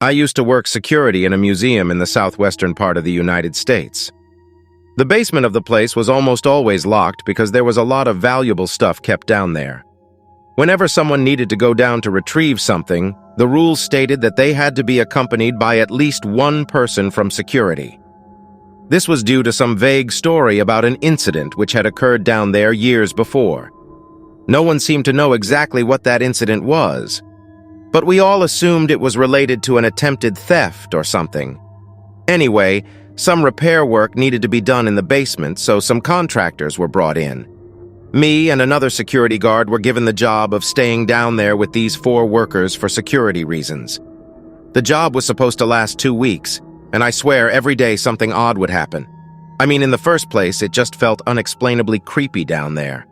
I used to work security in a museum in the southwestern part of the United States. The basement of the place was almost always locked because there was a lot of valuable stuff kept down there. Whenever someone needed to go down to retrieve something, the rules stated that they had to be accompanied by at least one person from security. This was due to some vague story about an incident which had occurred down there years before. No one seemed to know exactly what that incident was, but we all assumed it was related to an attempted theft or something. Anyway, some repair work needed to be done in the basement, so some contractors were brought in. Me and another security guard were given the job of staying down there with these 4 workers for security reasons. The job was supposed to last 2 weeks, and I swear every day something odd would happen. I mean, in the first place, it just felt unexplainably creepy down there.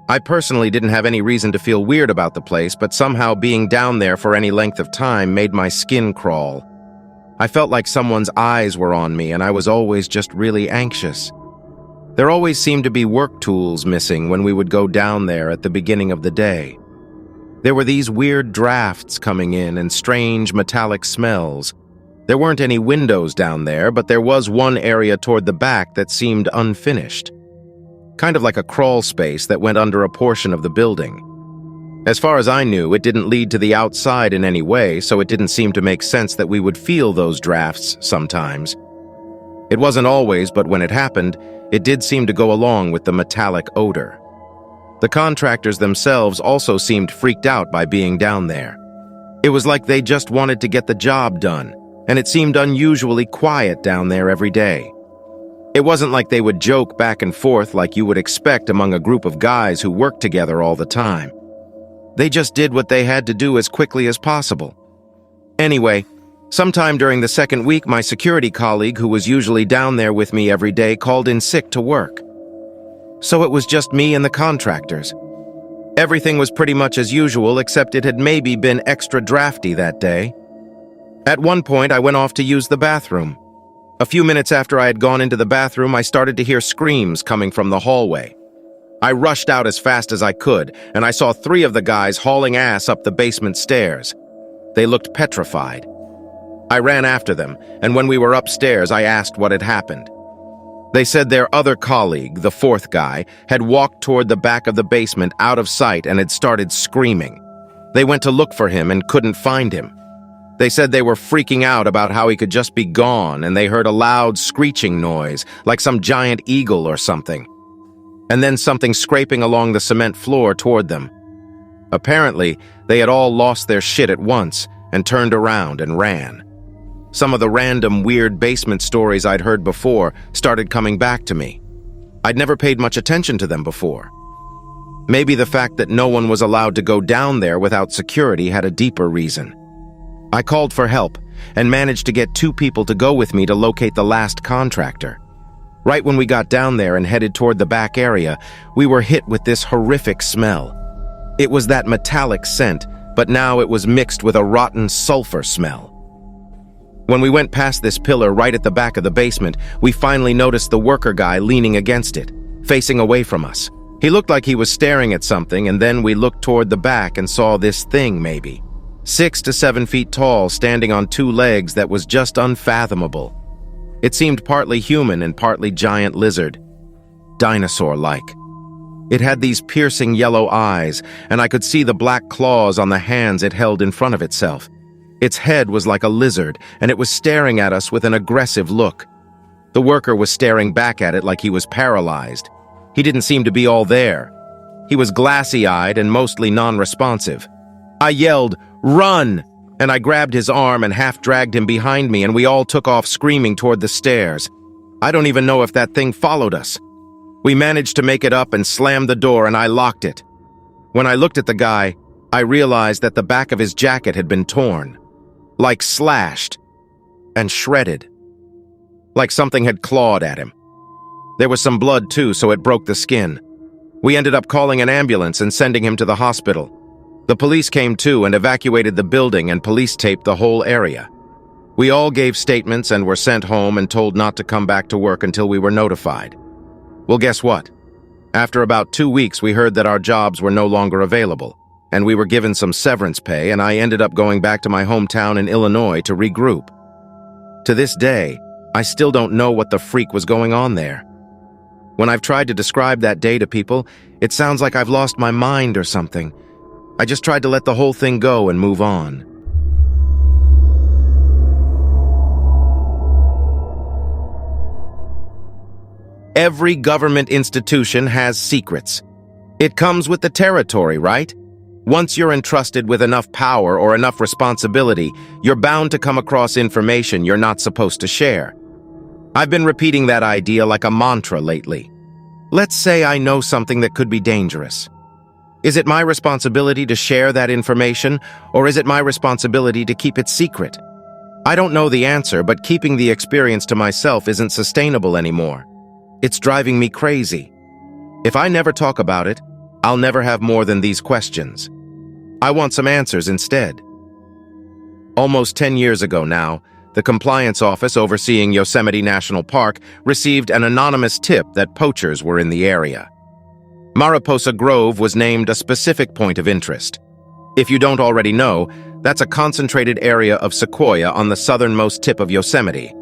I personally didn't have any reason to feel weird about the place, but somehow being down there for any length of time made my skin crawl. I felt like someone's eyes were on me, and I was always just really anxious. There always seemed to be work tools missing when we would go down there at the beginning of the day. There were these weird drafts coming in and strange metallic smells. There weren't any windows down there, but there was one area toward the back that seemed unfinished. Kind of like a crawl space that went under a portion of the building. As far as I knew, it didn't lead to the outside in any way, so it didn't seem to make sense that we would feel those drafts sometimes. It wasn't always, but when it happened, it did seem to go along with the metallic odor. The contractors themselves also seemed freaked out by being down there. It was like they just wanted to get the job done, and it seemed unusually quiet down there every day. It wasn't like they would joke back and forth like you would expect among a group of guys who worked together all the time. They just did what they had to do as quickly as possible. Anyway, sometime during the second week, my security colleague, who was usually down there with me every day, called in sick to work. So it was just me and the contractors. Everything was pretty much as usual, except it had maybe been extra drafty that day. At one point, I went off to use the bathroom. A few minutes after I had gone into the bathroom, I started to hear screams coming from the hallway. I rushed out as fast as I could, and I saw 3 of the guys hauling ass up the basement stairs. They looked petrified. I ran after them, and when we were upstairs, I asked what had happened. They said their other colleague, the 4th guy, had walked toward the back of the basement out of sight and had started screaming. They went to look for him and couldn't find him. They said they were freaking out about how he could just be gone, and they heard a loud screeching noise, like some giant eagle or something. And then something scraping along the cement floor toward them. Apparently, they had all lost their shit at once and turned around and ran. Some of the random weird basement stories I'd heard before started coming back to me. I'd never paid much attention to them before. Maybe the fact that no one was allowed to go down there without security had a deeper reason. I called for help and managed to get 2 people to go with me to locate the last contractor. Right when we got down there and headed toward the back area, we were hit with this horrific smell. It was that metallic scent, but now it was mixed with a rotten sulfur smell. When we went past this pillar right at the back of the basement, we finally noticed the worker guy leaning against it, facing away from us. He looked like he was staring at something, and then we looked toward the back and saw this thing maybe. 6 to 7 feet tall, standing on 2 legs that was just unfathomable. It seemed partly human and partly giant lizard. Dinosaur-like. It had these piercing yellow eyes, and I could see the black claws on the hands it held in front of itself. Its head was like a lizard, and it was staring at us with an aggressive look. The worker was staring back at it like he was paralyzed. He didn't seem to be all there. He was glassy-eyed and mostly non-responsive. I yelled, "Run!" and I grabbed his arm and half-dragged him behind me, and we all took off screaming toward the stairs. I don't even know if that thing followed us. We managed to make it up and slammed the door, and I locked it. When I looked at the guy, I realized that the back of his jacket had been torn. Like slashed and shredded. Like something had clawed at him. There was some blood too, so it broke the skin. We ended up calling an ambulance and sending him to the hospital. The police came too and evacuated the building and police taped the whole area. We all gave statements and were sent home and told not to come back to work until we were notified. Well, guess what? After about 2 weeks, we heard that our jobs were no longer available. and we were given some severance pay, and I ended up going back to my hometown in Illinois to regroup. To this day, I still don't know what the freak was going on there. When I've tried to describe that day to people, it sounds like I've lost my mind or something. I just tried to let the whole thing go and move on. Every government institution has secrets. It comes with the territory, right? Once you're entrusted with enough power or enough responsibility, you're bound to come across information you're not supposed to share. I've been repeating that idea like a mantra lately. Let's say I know something that could be dangerous. Is it my responsibility to share that information, or is it my responsibility to keep it secret? I don't know the answer, but keeping the experience to myself isn't sustainable anymore. It's driving me crazy. If I never talk about it, I'll never have more than these questions. I want some answers instead. Almost 10 years ago now, the compliance office overseeing Yosemite National Park received an anonymous tip that poachers were in the area. Mariposa Grove was named a specific point of interest. If you don't already know, that's a concentrated area of sequoia on the southernmost tip of Yosemite.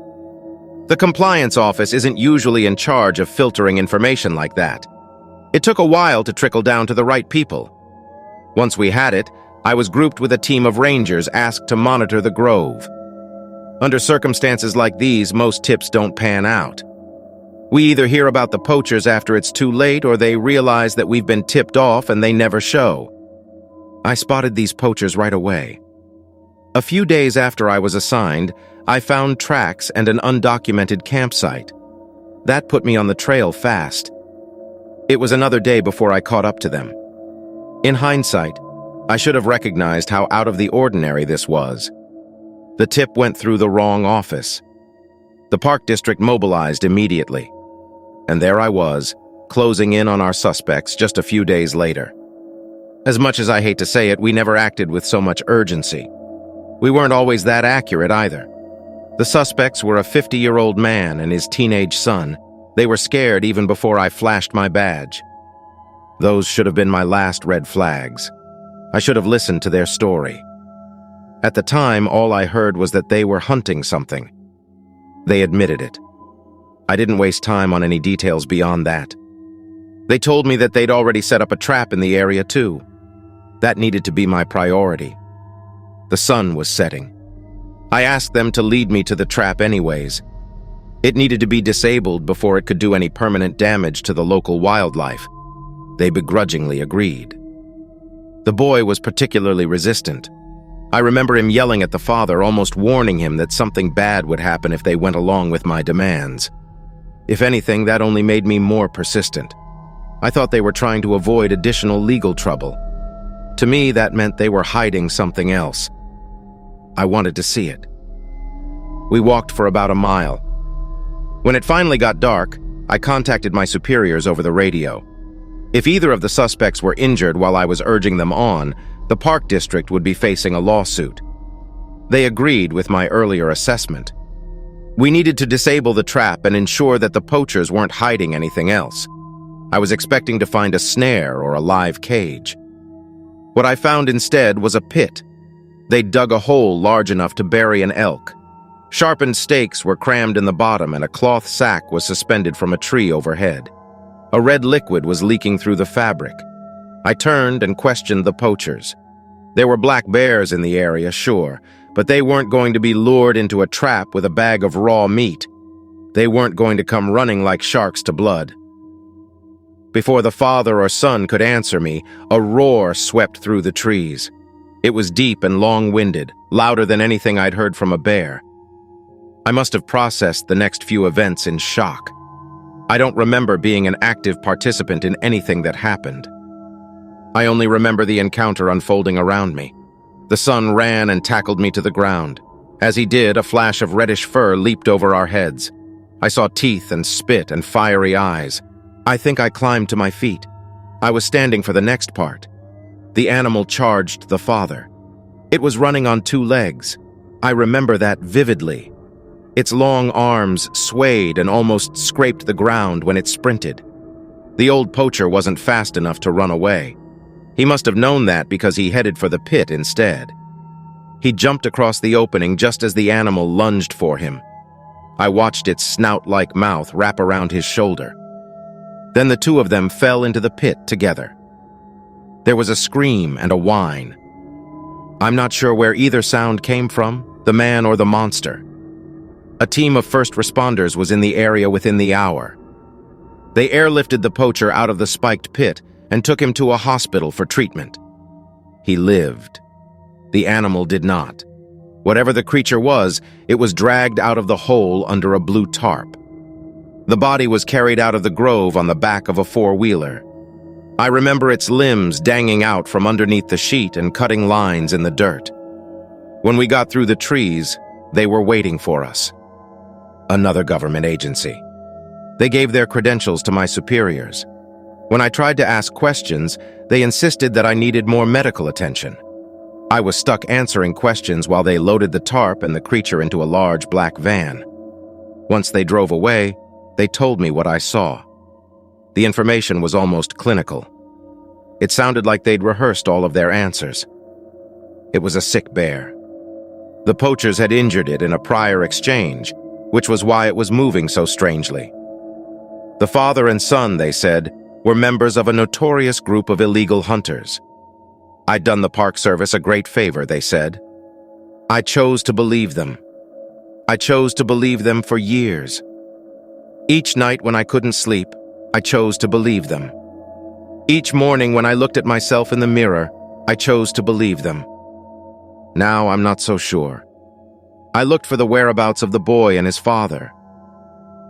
The compliance office isn't usually in charge of filtering information like that. It took a while to trickle down to the right people. Once we had it, I was grouped with a team of rangers asked to monitor the grove. Under circumstances like these, most tips don't pan out. We either hear about the poachers after it's too late, or they realize that we've been tipped off and they never show. I spotted these poachers right away. A few days after I was assigned, I found tracks and an undocumented campsite. That put me on the trail fast. It was another day before I caught up to them. In hindsight, I should have recognized how out of the ordinary this was. The tip went through the wrong office. The Park District mobilized immediately. And there I was, closing in on our suspects just a few days later. As much as I hate to say it, we never acted with so much urgency. We weren't always that accurate either. The suspects were a 50-year-old man and his teenage son. They were scared even before I flashed my badge. Those should have been my last red flags. I should have listened to their story. At the time, all I heard was that they were hunting something. They admitted it. I didn't waste time on any details beyond that. They told me that they'd already set up a trap in the area too. That needed to be my priority. The sun was setting. I asked them to lead me to the trap anyways. It needed to be disabled before it could do any permanent damage to the local wildlife. They begrudgingly agreed. The boy was particularly resistant. I remember him yelling at the father, almost warning him that something bad would happen if they went along with my demands. If anything, that only made me more persistent. I thought they were trying to avoid additional legal trouble. To me, that meant they were hiding something else. I wanted to see it. We walked for about a mile. When it finally got dark, I contacted my superiors over the radio. If either of the suspects were injured while I was urging them on, the Park District would be facing a lawsuit. They agreed with my earlier assessment. We needed to disable the trap and ensure that the poachers weren't hiding anything else. I was expecting to find a snare or a live cage. What I found instead was a pit. They'd dug a hole large enough to bury an elk. Sharpened stakes were crammed in the bottom and a cloth sack was suspended from a tree overhead. A red liquid was leaking through the fabric. I turned and questioned the poachers. There were black bears in the area, sure, but they weren't going to be lured into a trap with a bag of raw meat. They weren't going to come running like sharks to blood. Before the father or son could answer me, a roar swept through the trees. It was deep and long-winded, louder than anything I'd heard from a bear. I must have processed the next few events in shock. I don't remember being an active participant in anything that happened. I only remember the encounter unfolding around me. The son ran and tackled me to the ground. As he did, a flash of reddish fur leaped over our heads. I saw teeth and spit and fiery eyes. I think I climbed to my feet. I was standing for the next part. The animal charged the father. It was running on 2 legs. I remember that vividly. Its long arms swayed and almost scraped the ground when it sprinted. The old poacher wasn't fast enough to run away. He must have known that because he headed for the pit instead. He jumped across the opening just as the animal lunged for him. I watched its snout-like mouth wrap around his shoulder. Then the two of them fell into the pit together. There was a scream and a whine. I'm not sure where either sound came from, the man or the monster. A team of first responders was in the area within the hour. They airlifted the poacher out of the spiked pit and took him to a hospital for treatment. He lived. The animal did not. Whatever the creature was, it was dragged out of the hole under a blue tarp. The body was carried out of the grove on the back of a four-wheeler. I remember its limbs dangling out from underneath the sheet and cutting lines in the dirt. When we got through the trees, they were waiting for us. Another government agency. They gave their credentials to my superiors. When I tried to ask questions, they insisted that I needed more medical attention. I was stuck answering questions while they loaded the tarp and the creature into a large black van. Once they drove away, they told me what I saw. The information was almost clinical. It sounded like they'd rehearsed all of their answers. It was a sick bear. The poachers had injured it in a prior exchange, which was why it was moving so strangely. The father and son, they said, were members of a notorious group of illegal hunters. I'd done the Park Service a great favor, they said. I chose to believe them. I chose to believe them for years. Each night when I couldn't sleep, I chose to believe them. Each morning when I looked at myself in the mirror, I chose to believe them. Now I'm not so sure. I looked for the whereabouts of the boy and his father.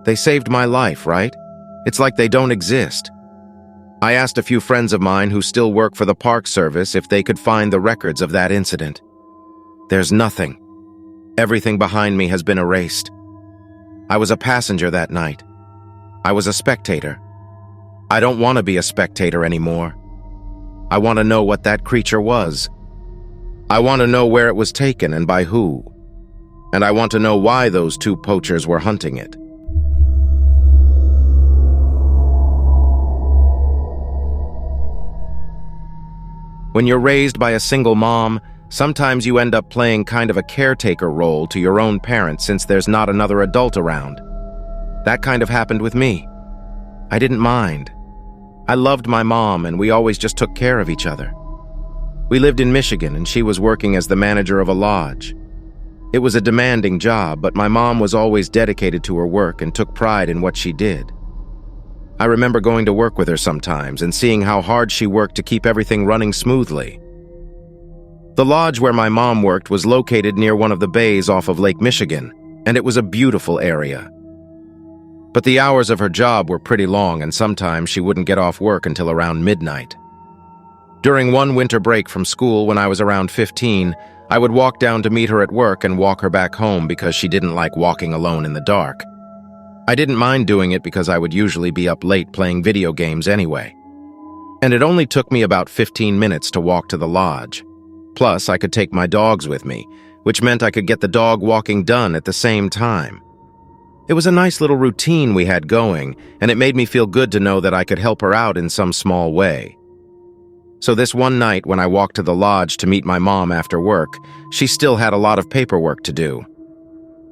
They saved my life, right? It's like they don't exist. I asked a few friends of mine who still work for the Park Service if they could find the records of that incident. There's nothing. Everything behind me has been erased. I was a passenger that night. I was a spectator. I don't want to be a spectator anymore. I want to know what that creature was. I want to know where it was taken and by who. And I want to know why those two poachers were hunting it. When you're raised by a single mom, sometimes you end up playing kind of a caretaker role to your own parents since there's not another adult around. That kind of happened with me. I didn't mind. I loved my mom and we always just took care of each other. We lived in Michigan and she was working as the manager of a lodge. It was a demanding job, but my mom was always dedicated to her work and took pride in what she did. I remember going to work with her sometimes and seeing how hard she worked to keep everything running smoothly. The lodge where my mom worked was located near one of the bays off of Lake Michigan, and it was a beautiful area. But the hours of her job were pretty long, and sometimes she wouldn't get off work until around midnight. During one winter break from school when I was around 15, I would walk down to meet her at work and walk her back home because she didn't like walking alone in the dark. I didn't mind doing it because I would usually be up late playing video games anyway. And it only took me about 15 minutes to walk to the lodge. Plus, I could take my dogs with me, which meant I could get the dog walking done at the same time. It was a nice little routine we had going, and it made me feel good to know that I could help her out in some small way. So this one night when I walked to the lodge to meet my mom after work, she still had a lot of paperwork to do.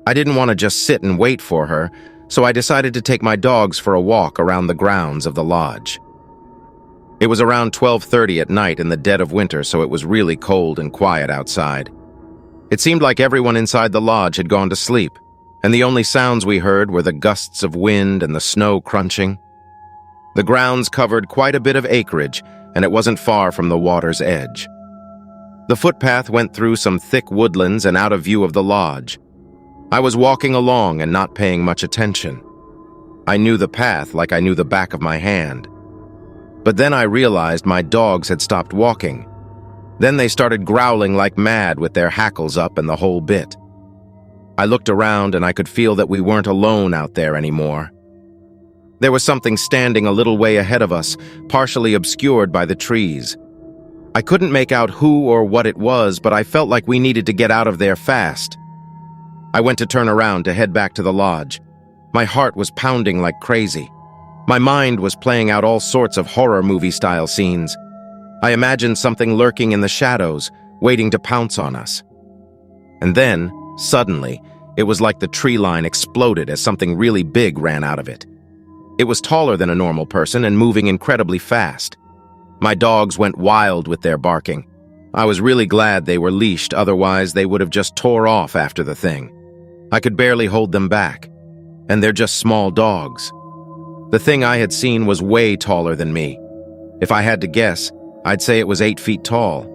I didn't want to just sit and wait for her, so I decided to take my dogs for a walk around the grounds of the lodge. It was around 12:30 at night in the dead of winter, so it was really cold and quiet outside. It seemed like everyone inside the lodge had gone to sleep, and the only sounds we heard were the gusts of wind and the snow crunching. The grounds covered quite a bit of acreage, and it wasn't far from the water's edge. The footpath went through some thick woodlands and out of view of the lodge. I was walking along and not paying much attention. I knew the path like I knew the back of my hand. But then I realized my dogs had stopped walking. Then they started growling like mad with their hackles up and the whole bit. I looked around and I could feel that we weren't alone out there anymore. There was something standing a little way ahead of us, partially obscured by the trees. I couldn't make out who or what it was, but I felt like we needed to get out of there fast. I went to turn around to head back to the lodge. My heart was pounding like crazy. My mind was playing out all sorts of horror movie-style scenes. I imagined something lurking in the shadows, waiting to pounce on us. And then, suddenly, it was like the tree line exploded as something really big ran out of it. It was taller than a normal person and moving incredibly fast. My dogs went wild with their barking. I was really glad they were leashed, otherwise they would have just tore off after the thing. I could barely hold them back. And they're just small dogs. The thing I had seen was way taller than me. If I had to guess, I'd say it was 8 feet tall.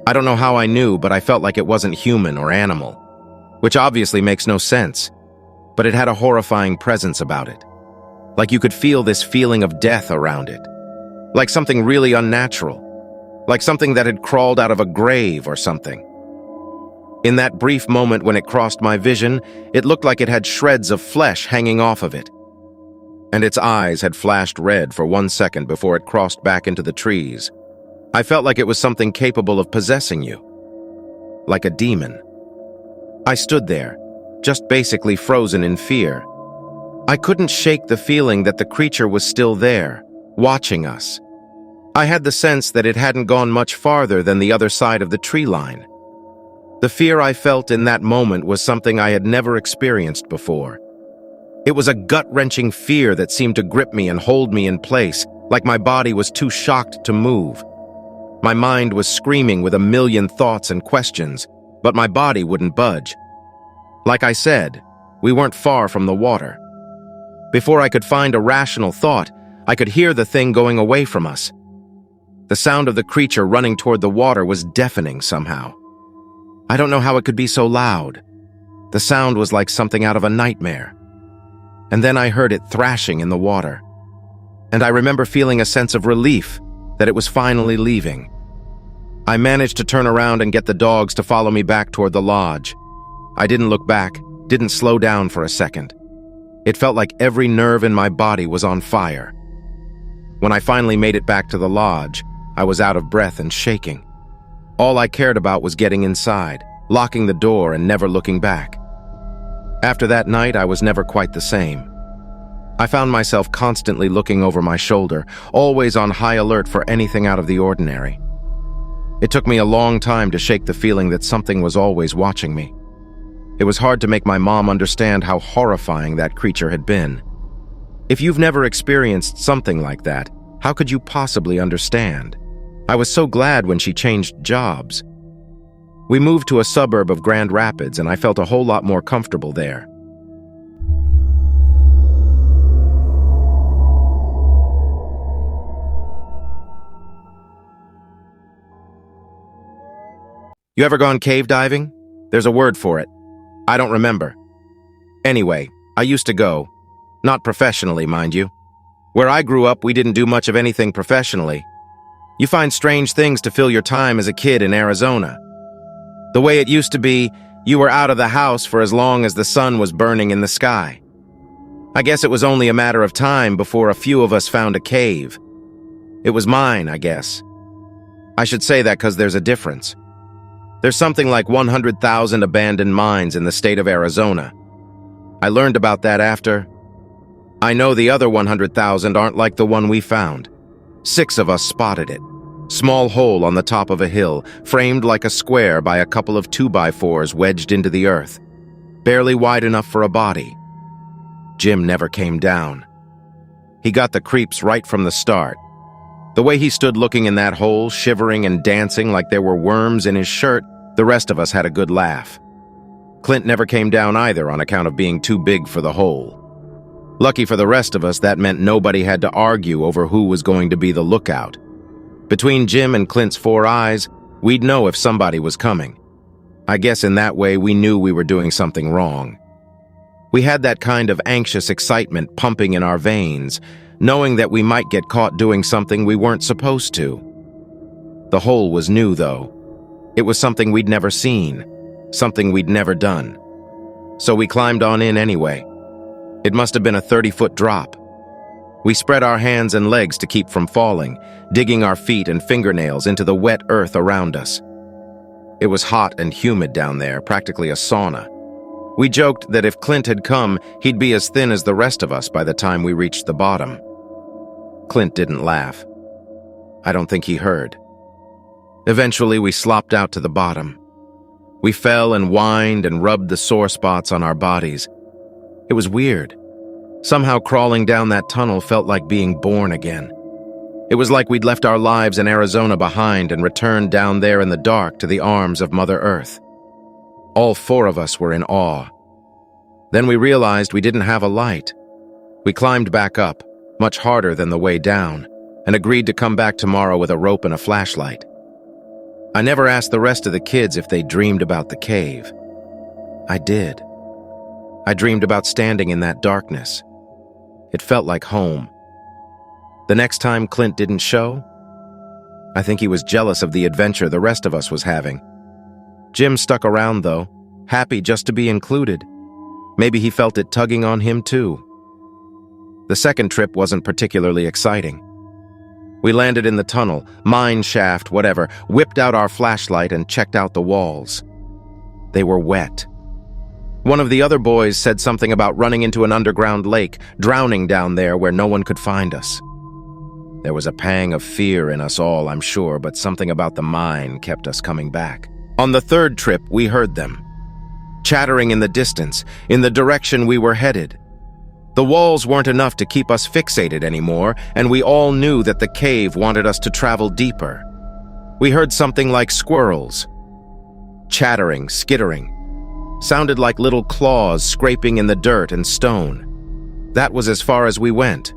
I don't know how I knew, but I felt like it wasn't human or animal, which obviously makes no sense, but it had a horrifying presence about it. Like you could feel this feeling of death around it. Like something really unnatural. Like something that had crawled out of a grave or something. In that brief moment when it crossed my vision, it looked like it had shreds of flesh hanging off of it. And its eyes had flashed red for 1 second before it crossed back into the trees. I felt like it was something capable of possessing you. Like a demon. I stood there, just basically frozen in fear. I couldn't shake the feeling that the creature was still there, watching us. I had the sense that it hadn't gone much farther than the other side of the tree line. The fear I felt in that moment was something I had never experienced before. It was a gut-wrenching fear that seemed to grip me and hold me in place, like my body was too shocked to move. My mind was screaming with a million thoughts and questions, but my body wouldn't budge. Like I said, we weren't far from the water. Before I could find a rational thought, I could hear the thing going away from us. The sound of the creature running toward the water was deafening somehow. I don't know how it could be so loud. The sound was like something out of a nightmare. And then I heard it thrashing in the water. And I remember feeling a sense of relief that it was finally leaving. I managed to turn around and get the dogs to follow me back toward the lodge. I didn't look back, didn't slow down for a second. It felt like every nerve in my body was on fire. When I finally made it back to the lodge, I was out of breath and shaking. All I cared about was getting inside, locking the door and never looking back. After that night, I was never quite the same. I found myself constantly looking over my shoulder, always on high alert for anything out of the ordinary. It took me a long time to shake the feeling that something was always watching me. It was hard to make my mom understand how horrifying that creature had been. If you've never experienced something like that, how could you possibly understand? I was so glad when she changed jobs. We moved to a suburb of Grand Rapids, and I felt a whole lot more comfortable there. You ever gone cave diving? There's a word for it. I don't remember. Anyway, I used to go. Not professionally, mind you. Where I grew up, we didn't do much of anything professionally. You find strange things to fill your time as a kid in Arizona. The way it used to be, you were out of the house for as long as the sun was burning in the sky. I guess it was only a matter of time before a few of us found a cave. It was mine, I guess. I should say that because there's a difference. There's something like 100,000 abandoned mines in the state of Arizona. I learned about that after. I know the other 100,000 aren't like the one we found. 6 of us spotted it. Small hole on the top of a hill, framed like a square by a couple of 2x4s wedged into the earth. Barely wide enough for a body. Jim never came down. He got the creeps right from the start. The way he stood looking in that hole, shivering and dancing like there were worms in his shirt, the rest of us had a good laugh. Clint never came down either on account of being too big for the hole. Lucky for the rest of us, that meant nobody had to argue over who was going to be the lookout. Between Jim and Clint's 4 eyes, we'd know if somebody was coming. I guess in that way we knew we were doing something wrong. We had that kind of anxious excitement pumping in our veins, knowing that we might get caught doing something we weren't supposed to. The hole was new, though. It was something we'd never seen, something we'd never done. So we climbed on in anyway. It must have been a 30-foot drop. We spread our hands and legs to keep from falling, digging our feet and fingernails into the wet earth around us. It was hot and humid down there, practically a sauna. We joked that if Clint had come, he'd be as thin as the rest of us by the time we reached the bottom. Clint didn't laugh. I don't think he heard. Eventually, we slopped out to the bottom. We fell and whined and rubbed the sore spots on our bodies. It was weird. Somehow crawling down that tunnel felt like being born again. It was like we'd left our lives in Arizona behind and returned down there in the dark to the arms of Mother Earth. All four of us were in awe. Then we realized we didn't have a light. We climbed back up, much harder than the way down, and agreed to come back tomorrow with a rope and a flashlight. I never asked the rest of the kids if they dreamed about the cave. I did. I dreamed about standing in that darkness. It felt like home. The next time Clint didn't show, I think he was jealous of the adventure the rest of us was having. Jim stuck around, though, happy just to be included. Maybe he felt it tugging on him, too. The second trip wasn't particularly exciting. We landed in the tunnel, mine shaft, whatever, whipped out our flashlight and checked out the walls. They were wet. One of the other boys said something about running into an underground lake, drowning down there where no one could find us. There was a pang of fear in us all, I'm sure, but something about the mine kept us coming back. On the third trip, we heard them, chattering in the distance, in the direction we were headed. The walls weren't enough to keep us fixated anymore, and we all knew that the cave wanted us to travel deeper. We heard something like squirrels. Chattering, skittering. Sounded like little claws scraping in the dirt and stone. That was as far as we went.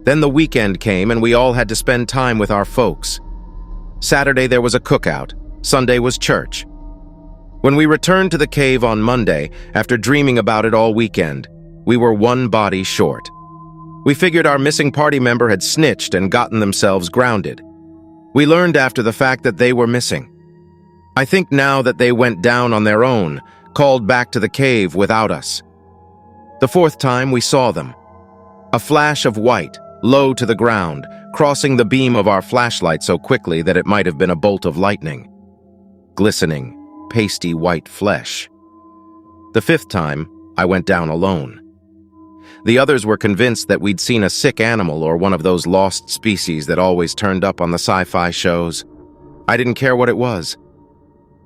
Then the weekend came and we all had to spend time with our folks. Saturday there was a cookout. Sunday was church. When we returned to the cave on Monday, after dreaming about it all weekend, we were one body short. We figured our missing party member had snitched and gotten themselves grounded. We learned after the fact that they were missing. I think now that they went down on their own, called back to the cave without us. The fourth time we saw them. A flash of white, low to the ground, crossing the beam of our flashlight so quickly that it might have been a bolt of lightning. Glistening, pasty white flesh. The fifth time, I went down alone. The others were convinced that we'd seen a sick animal or one of those lost species that always turned up on the sci-fi shows. I didn't care what it was.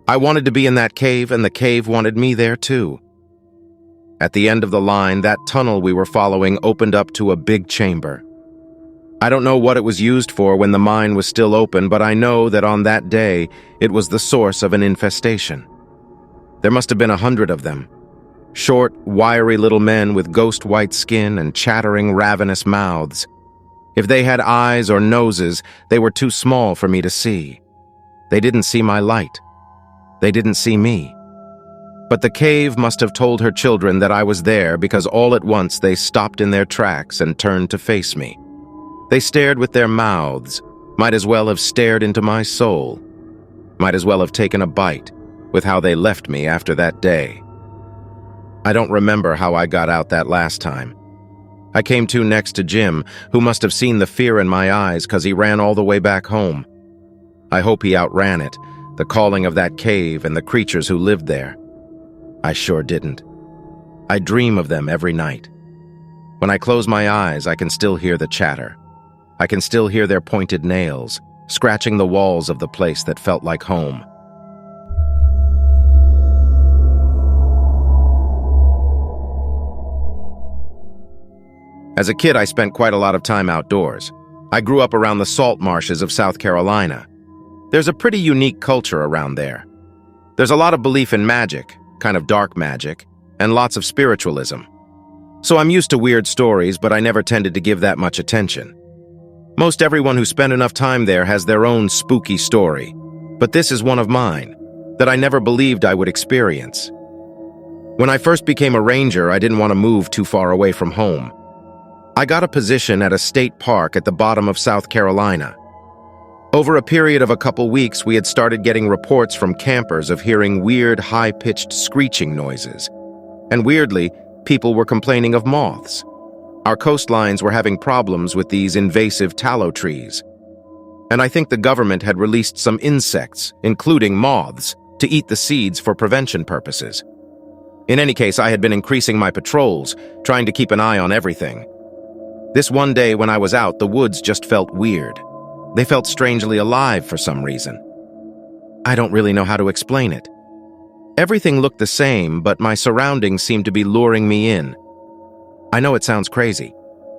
I wanted to be in that cave, and the cave wanted me there too. At the end of the line, that tunnel we were following opened up to a big chamber. I don't know what it was used for when the mine was still open, but I know that on that day, it was the source of an infestation. There must have been 100 of them. Short, wiry little men with ghost-white skin and chattering, ravenous mouths. If they had eyes or noses, they were too small for me to see. They didn't see my light. They didn't see me. But the cave must have told her children that I was there, because all at once they stopped in their tracks and turned to face me. They stared with their mouths, might as well have stared into my soul. Might as well have taken a bite with how they left me after that day. I don't remember how I got out that last time. I came to next to Jim, who must have seen the fear in my eyes because he ran all the way back home. I hope he outran it, the calling of that cave and the creatures who lived there. I sure didn't. I dream of them every night. When I close my eyes, I can still hear the chatter. I can still hear their pointed nails, scratching the walls of the place that felt like home. As a kid, I spent quite a lot of time outdoors. I grew up around the salt marshes of South Carolina. There's a pretty unique culture around there. There's a lot of belief in magic, kind of dark magic, and lots of spiritualism. So I'm used to weird stories, but I never tended to give that much attention. Most everyone who spent enough time there has their own spooky story, but this is one of mine, that I never believed I would experience. When I first became a ranger, I didn't want to move too far away from home. I got a position at a state park at the bottom of South Carolina. Over a period of a couple weeks, we had started getting reports from campers of hearing weird, high-pitched screeching noises. And weirdly, people were complaining of moths. Our coastlines were having problems with these invasive tallow trees. And I think the government had released some insects, including moths, to eat the seeds for prevention purposes. In any case, I had been increasing my patrols, trying to keep an eye on everything. This one day when I was out, the woods just felt weird. They felt strangely alive for some reason. I don't really know how to explain it. Everything looked the same, but my surroundings seemed to be luring me in. I know it sounds crazy,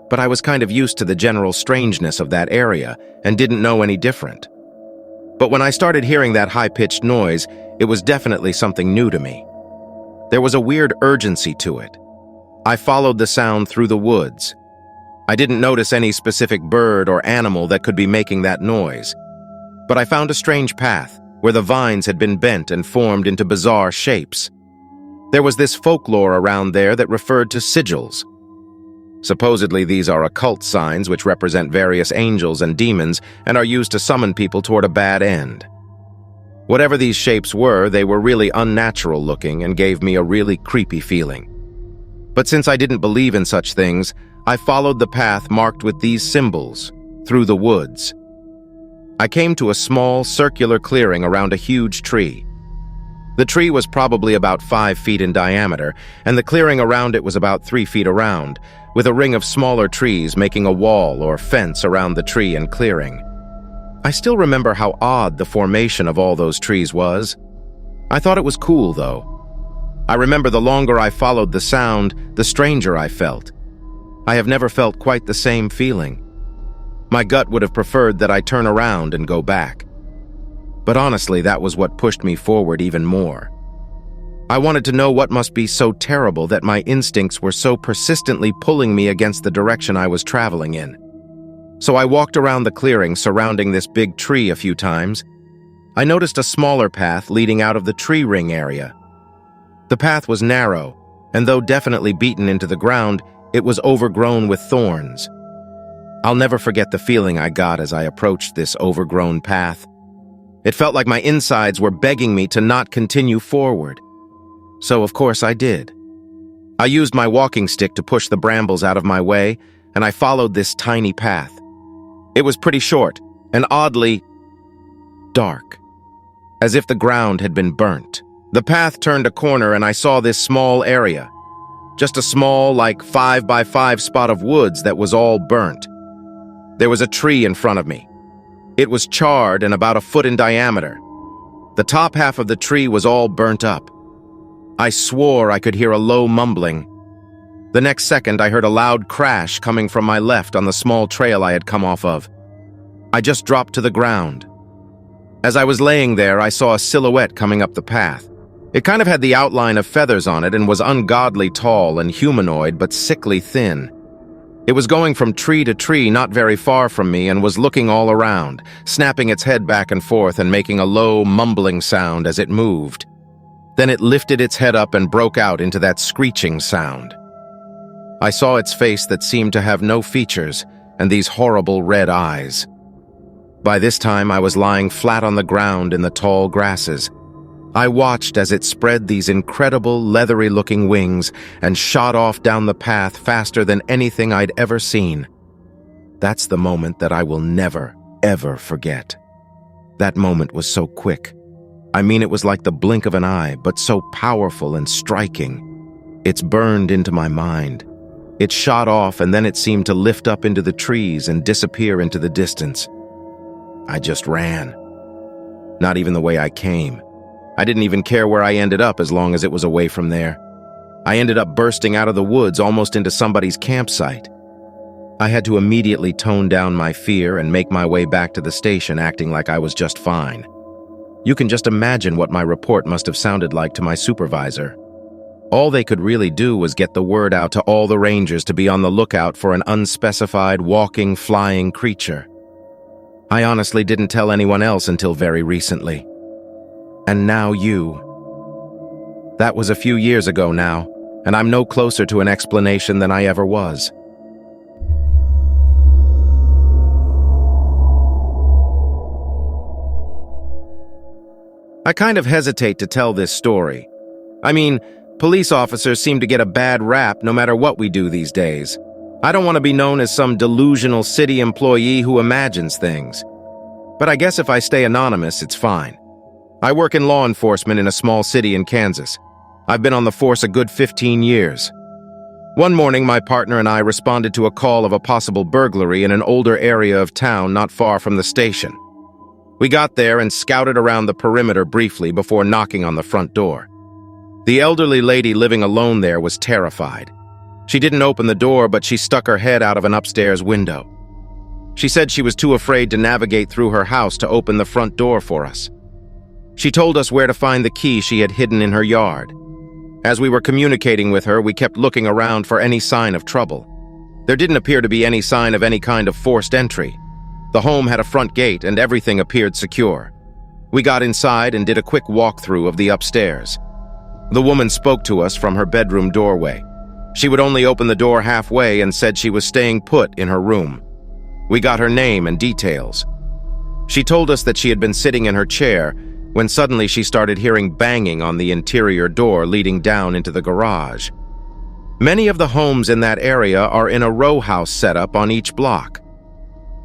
but I was kind of used to the general strangeness of that area and didn't know any different. But when I started hearing that high-pitched noise, it was definitely something new to me. There was a weird urgency to it. I followed the sound through the woods. I didn't notice any specific bird or animal that could be making that noise, but I found a strange path where the vines had been bent and formed into bizarre shapes. There was this folklore around there that referred to sigils. Supposedly, these are occult signs which represent various angels and demons and are used to summon people toward a bad end. Whatever these shapes were, they were really unnatural looking and gave me a really creepy feeling. But since I didn't believe in such things, I followed the path marked with these symbols through the woods. I came to a small, circular clearing around a huge tree. The tree was probably about 5 feet in diameter, and the clearing around it was about 3 feet around, with a ring of smaller trees making a wall or fence around the tree and clearing. I still remember how odd the formation of all those trees was. I thought it was cool, though. I remember the longer I followed the sound, the stranger I felt. I have never felt quite the same feeling. My gut would have preferred that I turn around and go back. But honestly, that was what pushed me forward even more. I wanted to know what must be so terrible that my instincts were so persistently pulling me against the direction I was traveling in. So I walked around the clearing surrounding this big tree a few times. I noticed a smaller path leading out of the tree ring area. The path was narrow, and though definitely beaten into the ground, it was overgrown with thorns. I'll never forget the feeling I got as I approached this overgrown path. It felt like my insides were begging me to not continue forward. So of course I did. I used my walking stick to push the brambles out of my way, and I followed this tiny path. It was pretty short, and oddly dark, as if the ground had been burnt. The path turned a corner and I saw this small area. Just a small, like 5x5 spot of woods that was all burnt. There was a tree in front of me. It was charred and about a foot in diameter. The top half of the tree was all burnt up. I swore I could hear a low mumbling. The next second, I heard a loud crash coming from my left on the small trail I had come off of. I just dropped to the ground. As I was laying there, I saw a silhouette coming up the path. It kind of had the outline of feathers on it and was ungodly tall and humanoid but sickly thin. It was going from tree to tree not very far from me and was looking all around, snapping its head back and forth and making a low, mumbling sound as it moved. Then it lifted its head up and broke out into that screeching sound. I saw its face that seemed to have no features and these horrible red eyes. By this time, I was lying flat on the ground in the tall grasses. I watched as it spread these incredible, leathery-looking wings and shot off down the path faster than anything I'd ever seen. That's the moment that I will never, ever forget. That moment was so quick. I mean, it was like the blink of an eye, but so powerful and striking. It's burned into my mind. It shot off, and then it seemed to lift up into the trees and disappear into the distance. I just ran. Not even the way I came. I didn't even care where I ended up as long as it was away from there. I ended up bursting out of the woods almost into somebody's campsite. I had to immediately tone down my fear and make my way back to the station acting like I was just fine. You can just imagine what my report must have sounded like to my supervisor. All they could really do was get the word out to all the rangers to be on the lookout for an unspecified, walking, flying creature. I honestly didn't tell anyone else until very recently. And now you. That was a few years ago now, and I'm no closer to an explanation than I ever was. I kind of hesitate to tell this story. I mean, police officers seem to get a bad rap no matter what we do these days. I don't want to be known as some delusional city employee who imagines things. But I guess if I stay anonymous, it's fine. I work in law enforcement in a small city in Kansas. I've been on the force a good 15 years. One morning, my partner and I responded to a call of a possible burglary in an older area of town not far from the station. We got there and scouted around the perimeter briefly before knocking on the front door. The elderly lady living alone there was terrified. She didn't open the door, but she stuck her head out of an upstairs window. She said she was too afraid to navigate through her house to open the front door for us. She told us where to find the key she had hidden in her yard. As we were communicating with her, we kept looking around for any sign of trouble. There didn't appear to be any sign of any kind of forced entry. The home had a front gate and everything appeared secure. We got inside and did a quick walkthrough of the upstairs. The woman spoke to us from her bedroom doorway. She would only open the door halfway and said she was staying put in her room. We got her name and details. She told us that she had been sitting in her chair when suddenly she started hearing banging on the interior door leading down into the garage. Many of the homes in that area are in a row house setup on each block.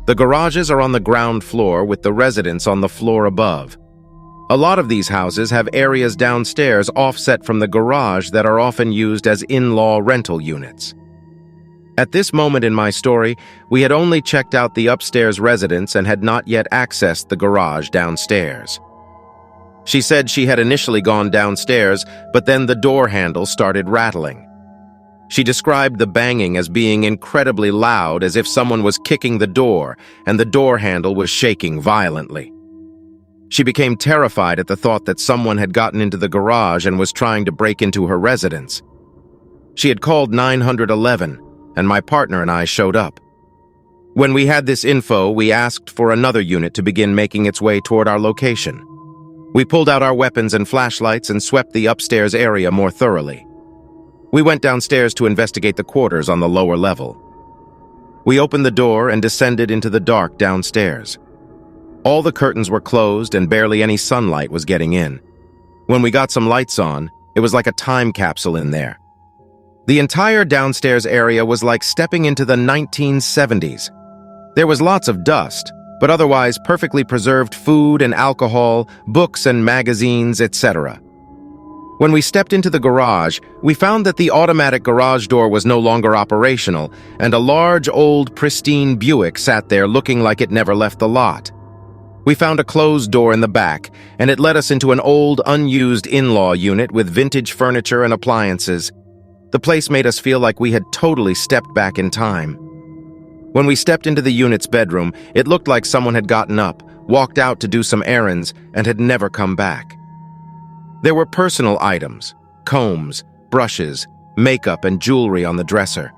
The garages are on the ground floor with the residents on the floor above. A lot of these houses have areas downstairs offset from the garage that are often used as in-law rental units. At this moment in my story, we had only checked out the upstairs residence and had not yet accessed the garage downstairs. She said she had initially gone downstairs, but then the door handle started rattling. She described the banging as being incredibly loud, as if someone was kicking the door, and the door handle was shaking violently. She became terrified at the thought that someone had gotten into the garage and was trying to break into her residence. She had called 911, and my partner and I showed up. When we had this info, we asked for another unit to begin making its way toward our location. We pulled out our weapons and flashlights and swept the upstairs area more thoroughly. We went downstairs to investigate the quarters on the lower level. We opened the door and descended into the dark downstairs. All the curtains were closed and barely any sunlight was getting in. When we got some lights on, it was like a time capsule in there. The entire downstairs area was like stepping into the 1970s. There was lots of dust, but otherwise perfectly preserved food and alcohol, books and magazines, etc. When we stepped into the garage, we found that the automatic garage door was no longer operational, and a large, old, pristine Buick sat there looking like it never left the lot. We found a closed door in the back, and it led us into an old, unused in-law unit with vintage furniture and appliances. The place made us feel like we had totally stepped back in time. When we stepped into the unit's bedroom, it looked like someone had gotten up, walked out to do some errands, and had never come back. There were personal items, combs, brushes, makeup, and jewelry on the dresser.